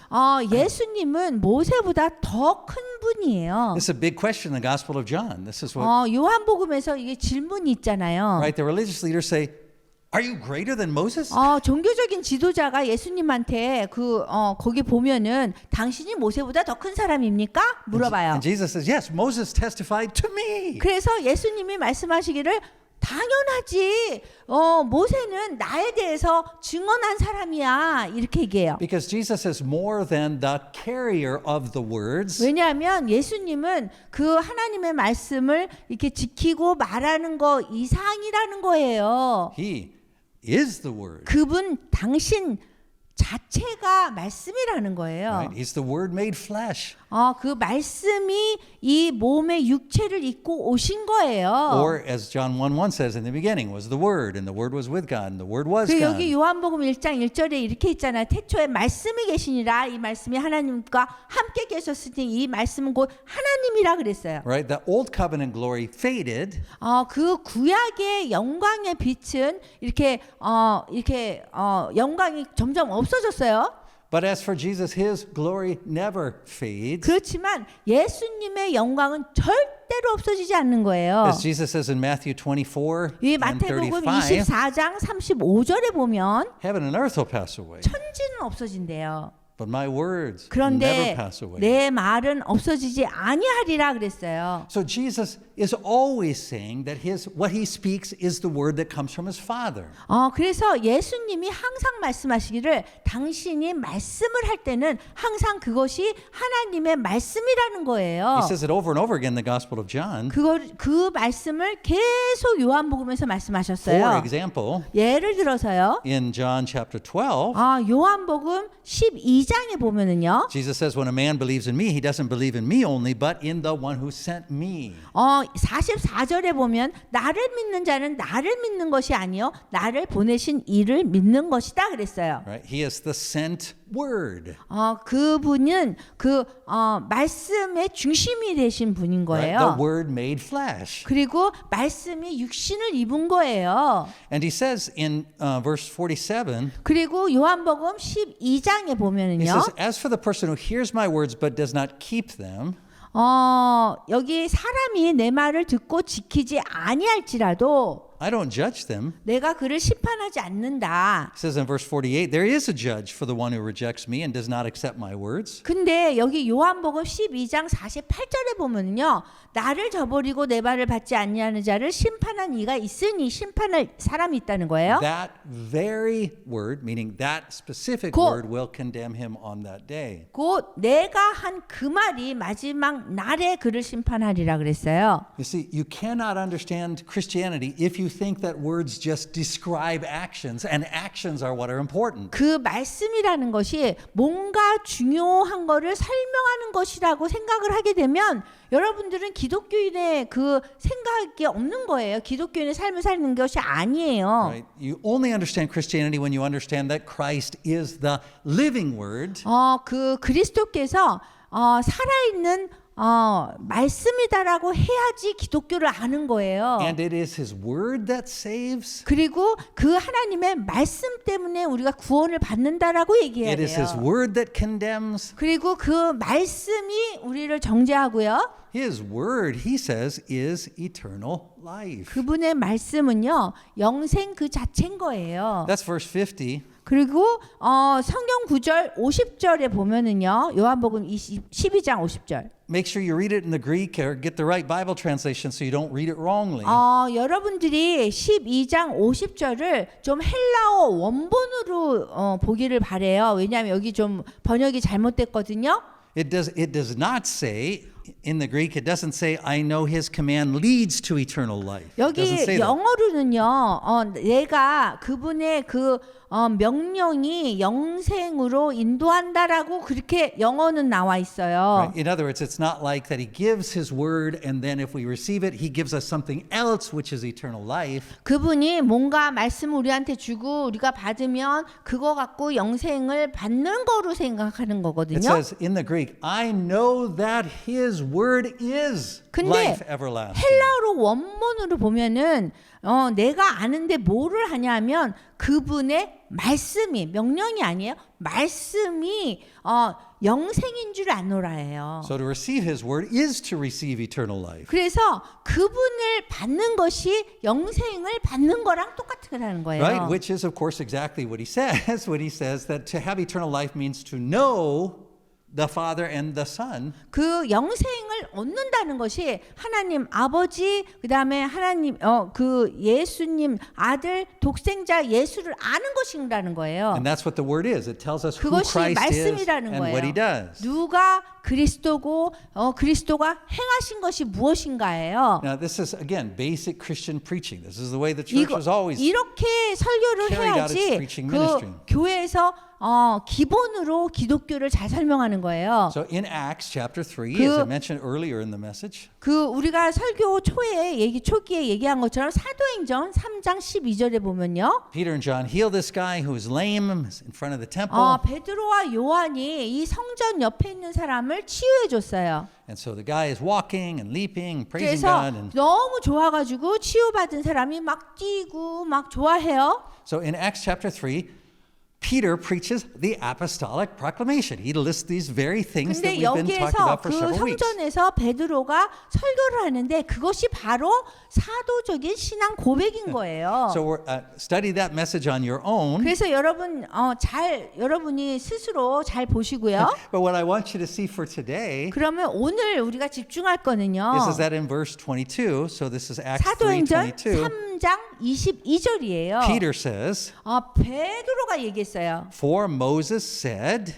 [SPEAKER 2] 예수님은 모세보다 더 큰 분이에요.
[SPEAKER 1] This is a big question in the Gospel of John. This is what,
[SPEAKER 2] 요한복음에서 이게 질문이 있잖아요.
[SPEAKER 1] right? The religious leaders say, "Are you greater than Moses?"
[SPEAKER 2] 종교적인 지도자가 예수님한테 거기 보면은 당신이 모세보다 더 큰 사람입니까? 물어봐요.
[SPEAKER 1] And Jesus says, "Yes, Moses testified to me."
[SPEAKER 2] 그래서 예수님이 말씀하시기를 당연하지. 모세는 나에 대해서 증언한 사람이야. 이렇게 얘기해요.
[SPEAKER 1] Because Jesus is more than the carrier of the words.
[SPEAKER 2] 왜냐하면 예수님은 그 하나님의 말씀을 이렇게 지키고 말하는 거 이상이라는 거예요.
[SPEAKER 1] He is the Word.
[SPEAKER 2] 그분 당신 자체가 말씀이라는 거예요.
[SPEAKER 1] Right? He's the Word made flesh.
[SPEAKER 2] 그 말씀이 이 몸의 육체를 입고 오신 거예요.
[SPEAKER 1] Or as John 1:1 says, in the beginning was the Word, and the Word was with God, and the Word was
[SPEAKER 2] 그
[SPEAKER 1] God.
[SPEAKER 2] 여기 요한복음 1장 1절에 이렇게 있잖아요. 태초에 말씀이 계시니라. 이 말씀이 하나님과 함께 계셨으니 이 말씀은 곧 하나님이라 그랬어요.
[SPEAKER 1] Right? The old covenant glory faded.
[SPEAKER 2] 그 구약의 영광의 빛은 이렇게 영광이 점점 없어졌어요.
[SPEAKER 1] But as for Jesus, his glory never fades.
[SPEAKER 2] 그렇지만 예수님의 영광은 절대로 없어지지 않는 거예요.
[SPEAKER 1] As Jesus says in Matthew 24
[SPEAKER 2] 이
[SPEAKER 1] and
[SPEAKER 2] 마태복음
[SPEAKER 1] 35,
[SPEAKER 2] 24장 35절에 보면
[SPEAKER 1] heaven and earth will pass away,
[SPEAKER 2] 천지는 없어진대요.
[SPEAKER 1] but my words never
[SPEAKER 2] 그런데
[SPEAKER 1] pass away.
[SPEAKER 2] 내 말은 없어지지 아니하리라 그랬어요.
[SPEAKER 1] So Jesus is always saying that what he speaks is the word that comes from his Father.
[SPEAKER 2] 그래서 예수님이 항상 말씀하시기를 당신이 말씀을 할 때는 항상 그것이 하나님의 말씀이라는 거예요.
[SPEAKER 1] He says it over and over again in the Gospel of John.
[SPEAKER 2] 그 말씀을 계속 요한복음에서
[SPEAKER 1] For
[SPEAKER 2] 말씀하셨어요.
[SPEAKER 1] example,
[SPEAKER 2] 예를 들어서요.
[SPEAKER 1] in John chapter 12,
[SPEAKER 2] 요한복음 12장에 보면은요.
[SPEAKER 1] Jesus says, when a man believes in me, he doesn't believe in me only, but in the one who sent me.
[SPEAKER 2] 44절에 보면 나를 믿는 자는 나를 믿는 것이 아니요 나를 보내신 이를 믿는 것이다 그랬어요.
[SPEAKER 1] Right? He is the sent word.
[SPEAKER 2] 그분은 말씀의 중심이 되신 분인
[SPEAKER 1] Right?
[SPEAKER 2] 거예요.
[SPEAKER 1] The word made flesh.
[SPEAKER 2] 그리고 말씀이 육신을 입은 거예요.
[SPEAKER 1] And he says in verse 47,
[SPEAKER 2] 그리고 요한복음 12장에
[SPEAKER 1] he
[SPEAKER 2] 보면은요.
[SPEAKER 1] says, as for the person who hears my words but does not keep them,
[SPEAKER 2] 여기 사람이 내 말을 듣고 지키지 아니할지라도
[SPEAKER 1] I don't judge them.
[SPEAKER 2] 내가 그를 심판하지 않는다.
[SPEAKER 1] It says in verse 48, there is a judge for the one who rejects me and does not accept my words.
[SPEAKER 2] 근데 여기 요한복음 12장 48절에 보면요. 나를 저버리고 내 말을 받지 아니하는 자를 심판한 이가 있으니 심판할 사람이 있다는 거예요.
[SPEAKER 1] That very word, meaning that specific word, will condemn him on that day.
[SPEAKER 2] 곧 내가 한 그 말이 마지막 날에 그를 심판하리라 그랬어요.
[SPEAKER 1] You see, you cannot understand Christianity if you think that words just describe actions, and actions are what are important.
[SPEAKER 2] 그 말씀이라는 것이 뭔가 중요한 거를 설명하는 것이라고 생각을 하게 되면 여러분들은 기독교인의 그 생각이 없는 거예요. 기독교인의 삶을 사는 것이 아니에요.
[SPEAKER 1] Right? You only understand Christianity when you understand that Christ is the living word.
[SPEAKER 2] 그 그리스도께서 살아있는 말씀이다라고 해야지 기독교를 아는 거예요.
[SPEAKER 1] And it is his word that saves.
[SPEAKER 2] 그리고 그 하나님의 말씀 때문에 우리가 구원을 받는다라고 얘기해야
[SPEAKER 1] It is his
[SPEAKER 2] 돼요.
[SPEAKER 1] word that condemns.
[SPEAKER 2] 그리고 그 말씀이 우리를 정죄하고요.
[SPEAKER 1] His word, he says, is eternal life.
[SPEAKER 2] 그분의 말씀은요. 영생 그 자체인 거예요.
[SPEAKER 1] That's verse 50.
[SPEAKER 2] 그리고 성경 9절 50절에 보면은요. 요한복음 12장 50절.
[SPEAKER 1] Make sure you read it in the Greek or get the right Bible translation so you don't read it wrongly.
[SPEAKER 2] 여러분들이 12장 50절을 좀 헬라어 원본으로 보기를 바래요. 왜냐하면 여기 좀 번역이 잘못됐거든요.
[SPEAKER 1] It does not say in the Greek. It doesn't say I know his command leads to eternal life. It doesn't
[SPEAKER 2] 여기
[SPEAKER 1] say that.
[SPEAKER 2] 영어로는요. 내가 그분의 그 명령이 영생으로 인도한다라고 그렇게 영어는 나와 있어요.
[SPEAKER 1] Right? In other words, it's not like that he gives his word and then if we receive it, he gives us something else which is eternal life.
[SPEAKER 2] 그분이 뭔가 말씀을 우리한테 주고 우리가 받으면 그거 갖고 영생을 받는 거로 생각하는
[SPEAKER 1] It
[SPEAKER 2] 거거든요.
[SPEAKER 1] says in the Greek, I know that his word is
[SPEAKER 2] 근데
[SPEAKER 1] life everlasting.
[SPEAKER 2] 헬라어로 원문으로 보면은 내가 아는데 뭐를 하냐면 그분의 말씀이 명령이 아니에요. 말씀이 영생인 줄 아노라예요.
[SPEAKER 1] So to receive his word is to receive eternal life.
[SPEAKER 2] 그래서 그분을 받는 것이 영생을 받는 거랑 똑같다는 거예요.
[SPEAKER 1] Right? Which is of course exactly what he says when he says that to have eternal life means to know the Father and the Son.
[SPEAKER 2] 그 영생을 얻는다는 것이 하나님 아버지 그다음에 하나님 그 예수님 아들 독생자 예수를 아는 것이라는 거예요.
[SPEAKER 1] And that's what the word is. It tells us who
[SPEAKER 2] 그것이
[SPEAKER 1] Christ is
[SPEAKER 2] 말씀이라는
[SPEAKER 1] and
[SPEAKER 2] 거예요.
[SPEAKER 1] what he does.
[SPEAKER 2] 누가 그리스도고 그리스도가 행하신 것이 무엇인가예요.
[SPEAKER 1] Now this is again basic Christian preaching. This is the way the church was always
[SPEAKER 2] 이렇게 설교를
[SPEAKER 1] carried out its
[SPEAKER 2] 해야지
[SPEAKER 1] preaching
[SPEAKER 2] 그
[SPEAKER 1] ministry.
[SPEAKER 2] 교회에서 기본으로 기독교를 잘 설명하는 거예요.
[SPEAKER 1] So in Acts chapter 3, as I mentioned earlier in the message,
[SPEAKER 2] 그 우리가 설교 초기에 얘기한 것처럼 사도행전 3장 12절에 보면요.
[SPEAKER 1] Peter and John heal this guy who is lame in front of the temple.
[SPEAKER 2] 베드로와 요한이 이 성전 옆에 있는 사람을 치유해 줬어요.
[SPEAKER 1] And so the guy is walking and leaping, praising
[SPEAKER 2] 그래서
[SPEAKER 1] God. And
[SPEAKER 2] 너무 좋아가지고 치유받은 사람이 막 뛰고 막 좋아해요.
[SPEAKER 1] so in Acts chapter 3, Peter preaches the apostolic proclamation. He lists these very things that
[SPEAKER 2] 근데
[SPEAKER 1] we've been talking
[SPEAKER 2] 여기에서
[SPEAKER 1] about for
[SPEAKER 2] 그
[SPEAKER 1] several weeks.
[SPEAKER 2] 성전에서 베드로가 설교를 하는데 그것이 바로 사도적인 신앙 고백인 거예요.
[SPEAKER 1] So we're, study that message on your own.
[SPEAKER 2] 그래서 여러분이 스스로 잘 보시고요.
[SPEAKER 1] But what I want you to see for today
[SPEAKER 2] 그러면 오늘 우리가 집중할 거는요.
[SPEAKER 1] is that in verse 22, so this is Acts
[SPEAKER 2] 사도행전
[SPEAKER 1] 3:22.
[SPEAKER 2] 3장 22절이에요.
[SPEAKER 1] Peter says,
[SPEAKER 2] 베드로가 얘기했어요.
[SPEAKER 1] For Moses said,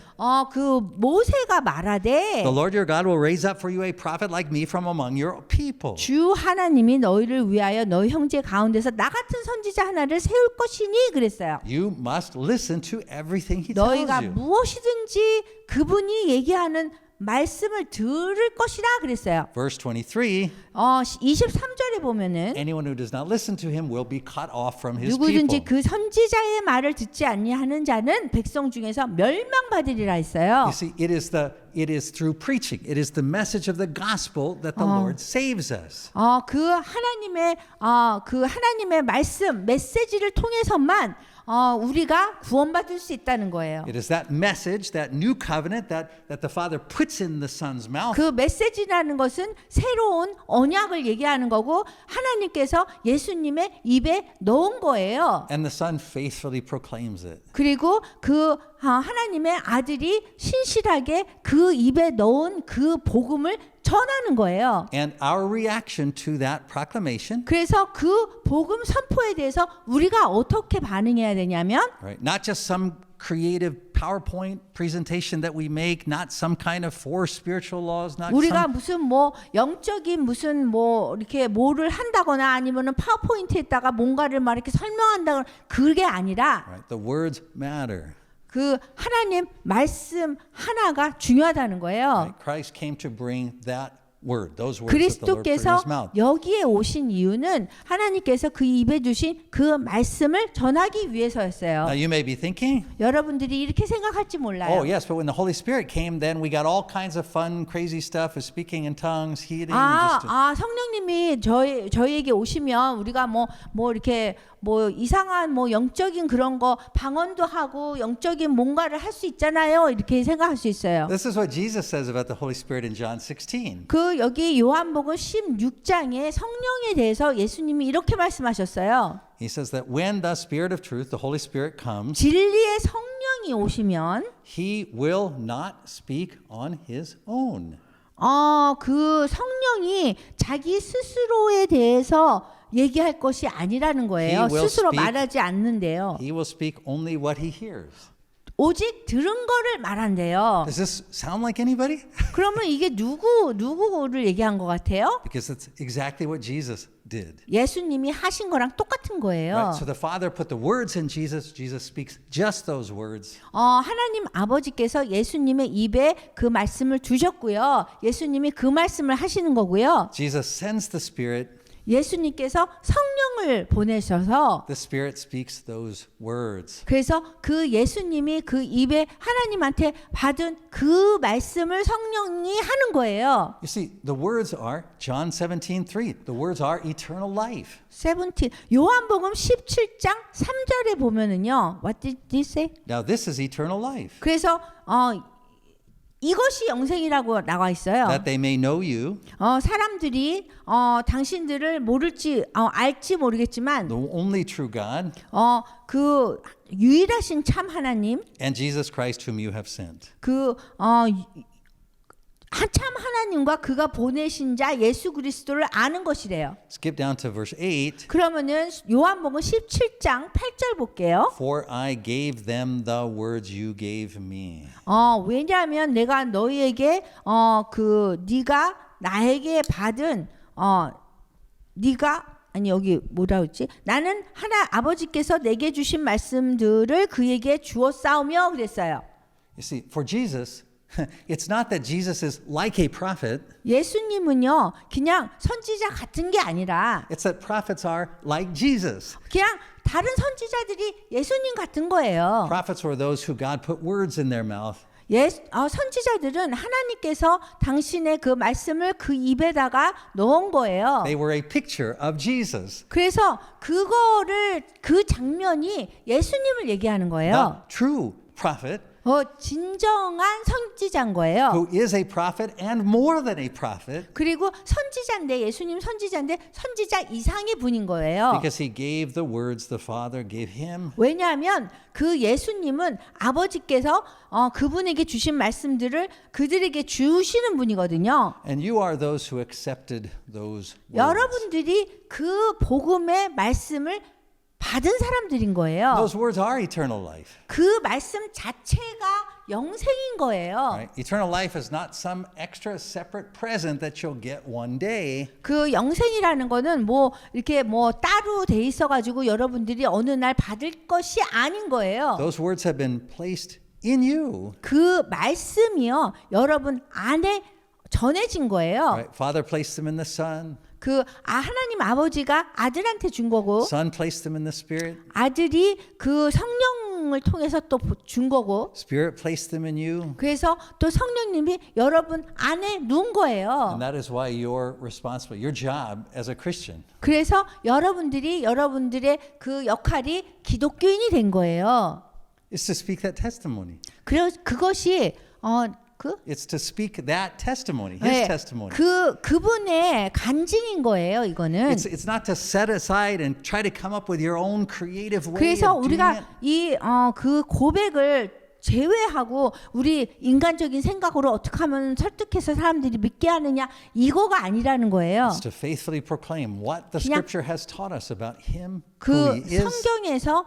[SPEAKER 2] 그 모세가 말하되
[SPEAKER 1] the Lord your God will raise up for you a prophet like me from among your people.
[SPEAKER 2] 주 하나님이 너희를 위하여 너희 형제 가운데서 나 같은 선지자 하나를 세울 것이니 그랬어요.
[SPEAKER 1] You must listen to everything he tells
[SPEAKER 2] 너희가
[SPEAKER 1] you.
[SPEAKER 2] 무엇이든지 그분이 얘기하는 말씀을 들을 것이라 그랬어요.
[SPEAKER 1] Verse 23,
[SPEAKER 2] 23절에 보면은
[SPEAKER 1] anyone who does not listen to him will be cut off from his
[SPEAKER 2] 누구든지
[SPEAKER 1] people.
[SPEAKER 2] 그 선지자의 말을 듣지 아니하는 자는 백성 중에서 멸망받으리라 했어요.
[SPEAKER 1] You see, it is through preaching. It is the message of the gospel that the Lord saves us.
[SPEAKER 2] 그 하나님의 말씀 메시지를 통해서만 우리가 구원받을 수 있다는 거예요.
[SPEAKER 1] It is that message, that new covenant that the Father puts in the Son's mouth.
[SPEAKER 2] 그 메시지라는 것은 새로운 언약을 얘기하는 거고 하나님께서 예수님의 입에 넣은 거예요.
[SPEAKER 1] And the Son faithfully proclaims it.
[SPEAKER 2] 그리고 그 하나님의 아들이 신실하게 그 입에 넣은 그 복음을 전하는 거예요.
[SPEAKER 1] And our reaction to that proclamation,
[SPEAKER 2] 그래서 그 복음 선포에 대해서 우리가 어떻게 반응해야 되냐면
[SPEAKER 1] right, not just some creative PowerPoint presentation that we make, not some kind of four spiritual laws, not
[SPEAKER 2] 우리가
[SPEAKER 1] some
[SPEAKER 2] 무슨 영적인 무슨 이렇게 뭐를 한다거나 아니면은 파워포인트에다가 뭔가를 막 이렇게 설명한다거나 그게 아니라
[SPEAKER 1] right, the words matter.
[SPEAKER 2] 그 하나님 말씀 하나가 중요하다는 거예요.
[SPEAKER 1] Right? Christ came to bring that word, those words that the Lord put in
[SPEAKER 2] 그리스도께서
[SPEAKER 1] his mouth.
[SPEAKER 2] 여기에 오신 이유는 하나님께서 그 입에 주신 그 말씀을 전하기 위해서였어요.
[SPEAKER 1] Now you may be thinking,
[SPEAKER 2] 여러분들이 이렇게 생각할지 몰라요.
[SPEAKER 1] oh yes, but when the Holy Spirit came, then we got all kinds of fun, crazy stuff of speaking in tongues, healing.
[SPEAKER 2] 성령님이 저희에게 오시면 우리가 이렇게 이상한 영적인 그런 거 방언도 하고 영적인 뭔가를 할 수 있잖아요. 이렇게 생각할 수 있어요.
[SPEAKER 1] This is what Jesus says about the Holy Spirit in John 16.
[SPEAKER 2] 여기 요한복음 16장에 성령에 대해서 예수님이 이렇게 말씀하셨어요.
[SPEAKER 1] He says that when the Spirit of truth, the Holy Spirit comes,
[SPEAKER 2] 진리의 성령이 오시면
[SPEAKER 1] he will not speak on his own.
[SPEAKER 2] 그 성령이 자기 스스로에 대해서 얘기할 것이 아니라는 거예요. 스스로 말하지 않는데요.
[SPEAKER 1] He will speak only what he hears.
[SPEAKER 2] 오직 들은 거를 말한대요.
[SPEAKER 1] Does this sound like anybody?
[SPEAKER 2] 그러면 이게 누구를 얘기한 것 같아요?
[SPEAKER 1] Because it's exactly what Jesus did.
[SPEAKER 2] 예수님이 하신 거랑 똑같은 거예요.
[SPEAKER 1] Right? So the Father put the words in Jesus. Jesus speaks just those words.
[SPEAKER 2] 하나님 아버지께서 예수님의 입에 그 말씀을 두셨고요. 예수님이 그 말씀을 하시는 거고요.
[SPEAKER 1] Jesus sends the Spirit.
[SPEAKER 2] 예수님께서 성령을 보내셔서
[SPEAKER 1] The Spirit speaks those words.
[SPEAKER 2] 그래서 그 예수님이 그 입에 하나님한테 받은 그 말씀을 성령이 하는 거예요.
[SPEAKER 1] You see, the words are John 17:3. The words are eternal life.
[SPEAKER 2] 17 요한복음 17장 3절에 보면은요. What did he say?
[SPEAKER 1] Now this is eternal life.
[SPEAKER 2] 그래서 이것이 영생이라고 나와 있어요.
[SPEAKER 1] that they may know you,
[SPEAKER 2] 사람들이 당신들을 모를지 알지 모르겠지만
[SPEAKER 1] the only true God,
[SPEAKER 2] 그 유일하신 참 하나님,
[SPEAKER 1] and Jesus Christ whom you have sent.
[SPEAKER 2] 참 하나님과 그가 보내신 자 예수 그리스도를 아는 것이래요.
[SPEAKER 1] Skip down to verse 8.
[SPEAKER 2] 그러면은 요한복음 17장 8절 볼게요.
[SPEAKER 1] For I gave them the words you gave me.
[SPEAKER 2] 왜냐하면 내가 너희에게 네가 나에게 받은 네가 아니 여기 뭐라 했지? 나는 아버지께서 내게 주신 말씀들을 그에게 주었사오며 그랬어요.
[SPEAKER 1] You see, for Jesus, it's not that Jesus is like a prophet.
[SPEAKER 2] 예수님은요 그냥 선지자 같은 게 아니라
[SPEAKER 1] It's that prophets are like Jesus.
[SPEAKER 2] 그냥 다른 선지자들이 예수님 같은 거예요.
[SPEAKER 1] Prophets were those who God put words in their mouth.
[SPEAKER 2] 선지자들은 하나님께서 당신의 그 말씀을 그 입에다가 넣은 거예요.
[SPEAKER 1] They were a picture of Jesus.
[SPEAKER 2] 그래서 그 장면이 예수님을 얘기하는 거예요.
[SPEAKER 1] The true prophet
[SPEAKER 2] 진정한 선지자인 거예요.
[SPEAKER 1] who is a prophet and more than a prophet
[SPEAKER 2] 그리고 선지자인데 예수님 선지자인데 선지자 이상의 분인 거예요.
[SPEAKER 1] because he gave the words the Father gave him.
[SPEAKER 2] 왜냐하면 그 예수님은 아버지께서 그분에게 주신 말씀들을 그들에게 주시는 분이거든요.
[SPEAKER 1] And you are those who accepted those words.
[SPEAKER 2] 여러분들이 그 복음의 말씀을 받은 사람들인 거예요.
[SPEAKER 1] Those words are eternal life.
[SPEAKER 2] 그 말씀 자체가 영생인 거예요.
[SPEAKER 1] Right? Eternal life is not some extra separate present that you'll get one day.
[SPEAKER 2] 그 영생이라는 거는 이렇게 따로 돼 있어 가지고 여러분들이 어느 날 받을 것이 아닌 거예요.
[SPEAKER 1] Those words have been placed in you.
[SPEAKER 2] 그 말씀이요 여러분 안에 전해진 거예요.
[SPEAKER 1] Right? Father placed them in the Son.
[SPEAKER 2] 하나님 아버지가 아들한테 준 거고
[SPEAKER 1] Son placed them in the Spirit.
[SPEAKER 2] 아들이 그 성령을 통해서 또 준 거고
[SPEAKER 1] Spirit placed them in you.
[SPEAKER 2] 그래서 또 성령님이 여러분 안에 누운 거예요.
[SPEAKER 1] And that is why you're responsible. Your job as a Christian
[SPEAKER 2] 그래서 여러분들의 그 역할이 기독교인이 된 거예요.
[SPEAKER 1] is to speak that testimony.
[SPEAKER 2] 그것이
[SPEAKER 1] It's to speak that testimony, his testimony.
[SPEAKER 2] 그분의 간증인 거예요, 이거는.
[SPEAKER 1] It's not to set aside and try to come up with your own creative way
[SPEAKER 2] 그래서
[SPEAKER 1] of doing it.
[SPEAKER 2] 우리가 그 고백을 제외하고 우리 인간적인 생각으로 어떻게 하면 설득해서 사람들이 믿게 하느냐 이거가 아니라는 거예요.
[SPEAKER 1] It's to faithfully proclaim what the Scripture has taught us about Him, who
[SPEAKER 2] 그
[SPEAKER 1] He is.
[SPEAKER 2] 성경에서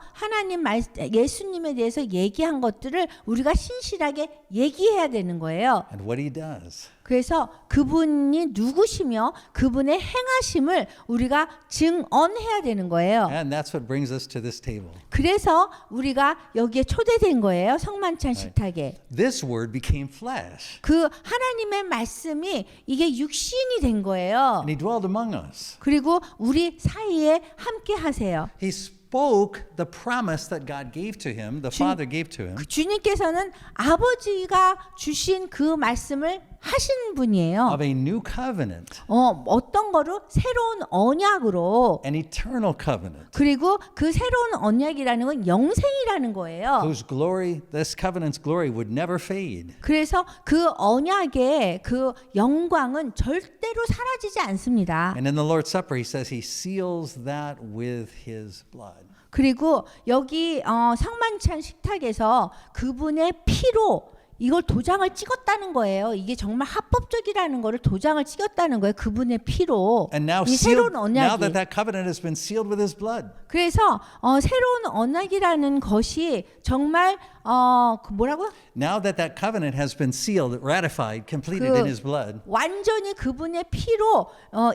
[SPEAKER 2] 예수님에 대해서 얘기한 것들을 우리가 신실하게 얘기해야 되는 거예요.
[SPEAKER 1] And what He does.
[SPEAKER 2] 그래서 그분이 누구시며 그분의 행하심을 우리가 증언해야 되는 거예요.
[SPEAKER 1] And that's what brings us to this table.
[SPEAKER 2] 그래서 우리가 여기에 초대된 거예요. 성만찬 식탁에.
[SPEAKER 1] This word became flesh.
[SPEAKER 2] 그 하나님의 말씀이 이게 육신이 된 거예요.
[SPEAKER 1] And He dwelled among us.
[SPEAKER 2] 그리고 우리 사이에 함께 하세요.
[SPEAKER 1] He spoke the promise that God gave to Him, the Father gave to Him.
[SPEAKER 2] 주님께서는 아버지가 주신 그 말씀을 하신 분이에요.
[SPEAKER 1] Of a new covenant.
[SPEAKER 2] 어떤 거로 새로운 언약으로
[SPEAKER 1] An eternal covenant.
[SPEAKER 2] 그리고 그 새로운 언약이라는 건 영생이라는 거예요.
[SPEAKER 1] Whose glory, this covenant's glory would never fade.
[SPEAKER 2] 그래서 그 언약의 그 영광은 절대로 사라지지 않습니다.
[SPEAKER 1] And in the Lord's Supper, He says He seals that with His blood.
[SPEAKER 2] 그리고 여기 성만찬 식탁에서 그분의 피로 이걸 도장을 찍었다는 거예요. 이게 정말 합법적이라는 거를 도장을 찍었다는 거예요. 그분의 피로.
[SPEAKER 1] And now,
[SPEAKER 2] 이 새로운
[SPEAKER 1] now that
[SPEAKER 2] 언약이.
[SPEAKER 1] that covenant has been sealed with His blood.
[SPEAKER 2] 그래서 새로운 언약이라는 것이 정말 뭐라고요?
[SPEAKER 1] Now that that covenant has been sealed, ratified, completed in His blood.
[SPEAKER 2] 완전히 그분의 피로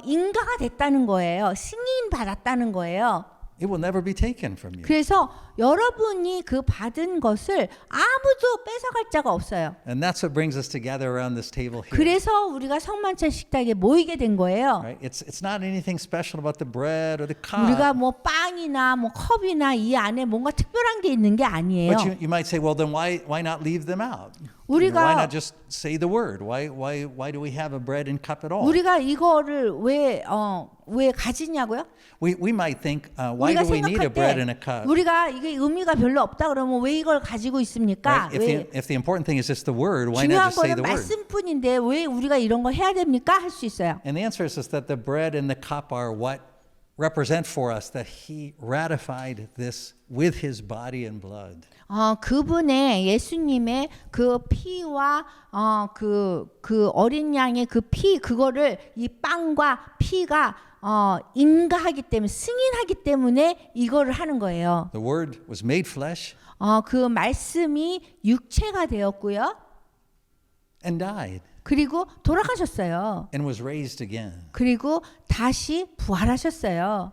[SPEAKER 2] 인가가 됐다는 거예요. 승인 받았다는 거예요.
[SPEAKER 1] It will never be taken from you.
[SPEAKER 2] 그래서 여러분이 그 받은 것을 아무도 뺏어갈 자가 없어요.
[SPEAKER 1] And that's what brings us together around this table here.
[SPEAKER 2] 그래서 우리가 성만찬 식탁에 모이게 된 거예요.
[SPEAKER 1] Right? It's not anything special about the bread or the cup.
[SPEAKER 2] 우리가 뭐 빵이나 뭐 컵이나 이 안에 뭔가 특별한 게 있는 게 아니에요.
[SPEAKER 1] But you might say, well, then why not leave them out? Why
[SPEAKER 2] 우리가
[SPEAKER 1] not just say the word? Why do we have a bread and cup at all?
[SPEAKER 2] 우리가 이거를 왜 가지냐고요?
[SPEAKER 1] We might think, why
[SPEAKER 2] 우리가
[SPEAKER 1] do we need a
[SPEAKER 2] 생각할
[SPEAKER 1] bread
[SPEAKER 2] 때
[SPEAKER 1] and a cup?
[SPEAKER 2] 우리가 이게 의미가 별로 없다 그러면 왜 이걸 가지고 있습니까?
[SPEAKER 1] Right? If the important thing is just the word, why not
[SPEAKER 2] 중요한
[SPEAKER 1] just say
[SPEAKER 2] 거는
[SPEAKER 1] the word?
[SPEAKER 2] 말씀뿐인데 왜 우리가 이런 걸 해야 됩니까? 할 수 있어요.
[SPEAKER 1] And the answer is that the bread and the cup are what represent for us that he ratified this with his body and blood.
[SPEAKER 2] 그분의 예수님의 그 피와 그 어린 양의 그 피 그거를 이 빵과 피가 인가하기 때문에 승인하기 때문에 이거를 하는 거예요.
[SPEAKER 1] The word was made flesh
[SPEAKER 2] 그 말씀이 육체가 되었고요.
[SPEAKER 1] and died
[SPEAKER 2] 그리고 돌아가셨어요.
[SPEAKER 1] and was raised again.
[SPEAKER 2] 그리고 다시 부활하셨어요.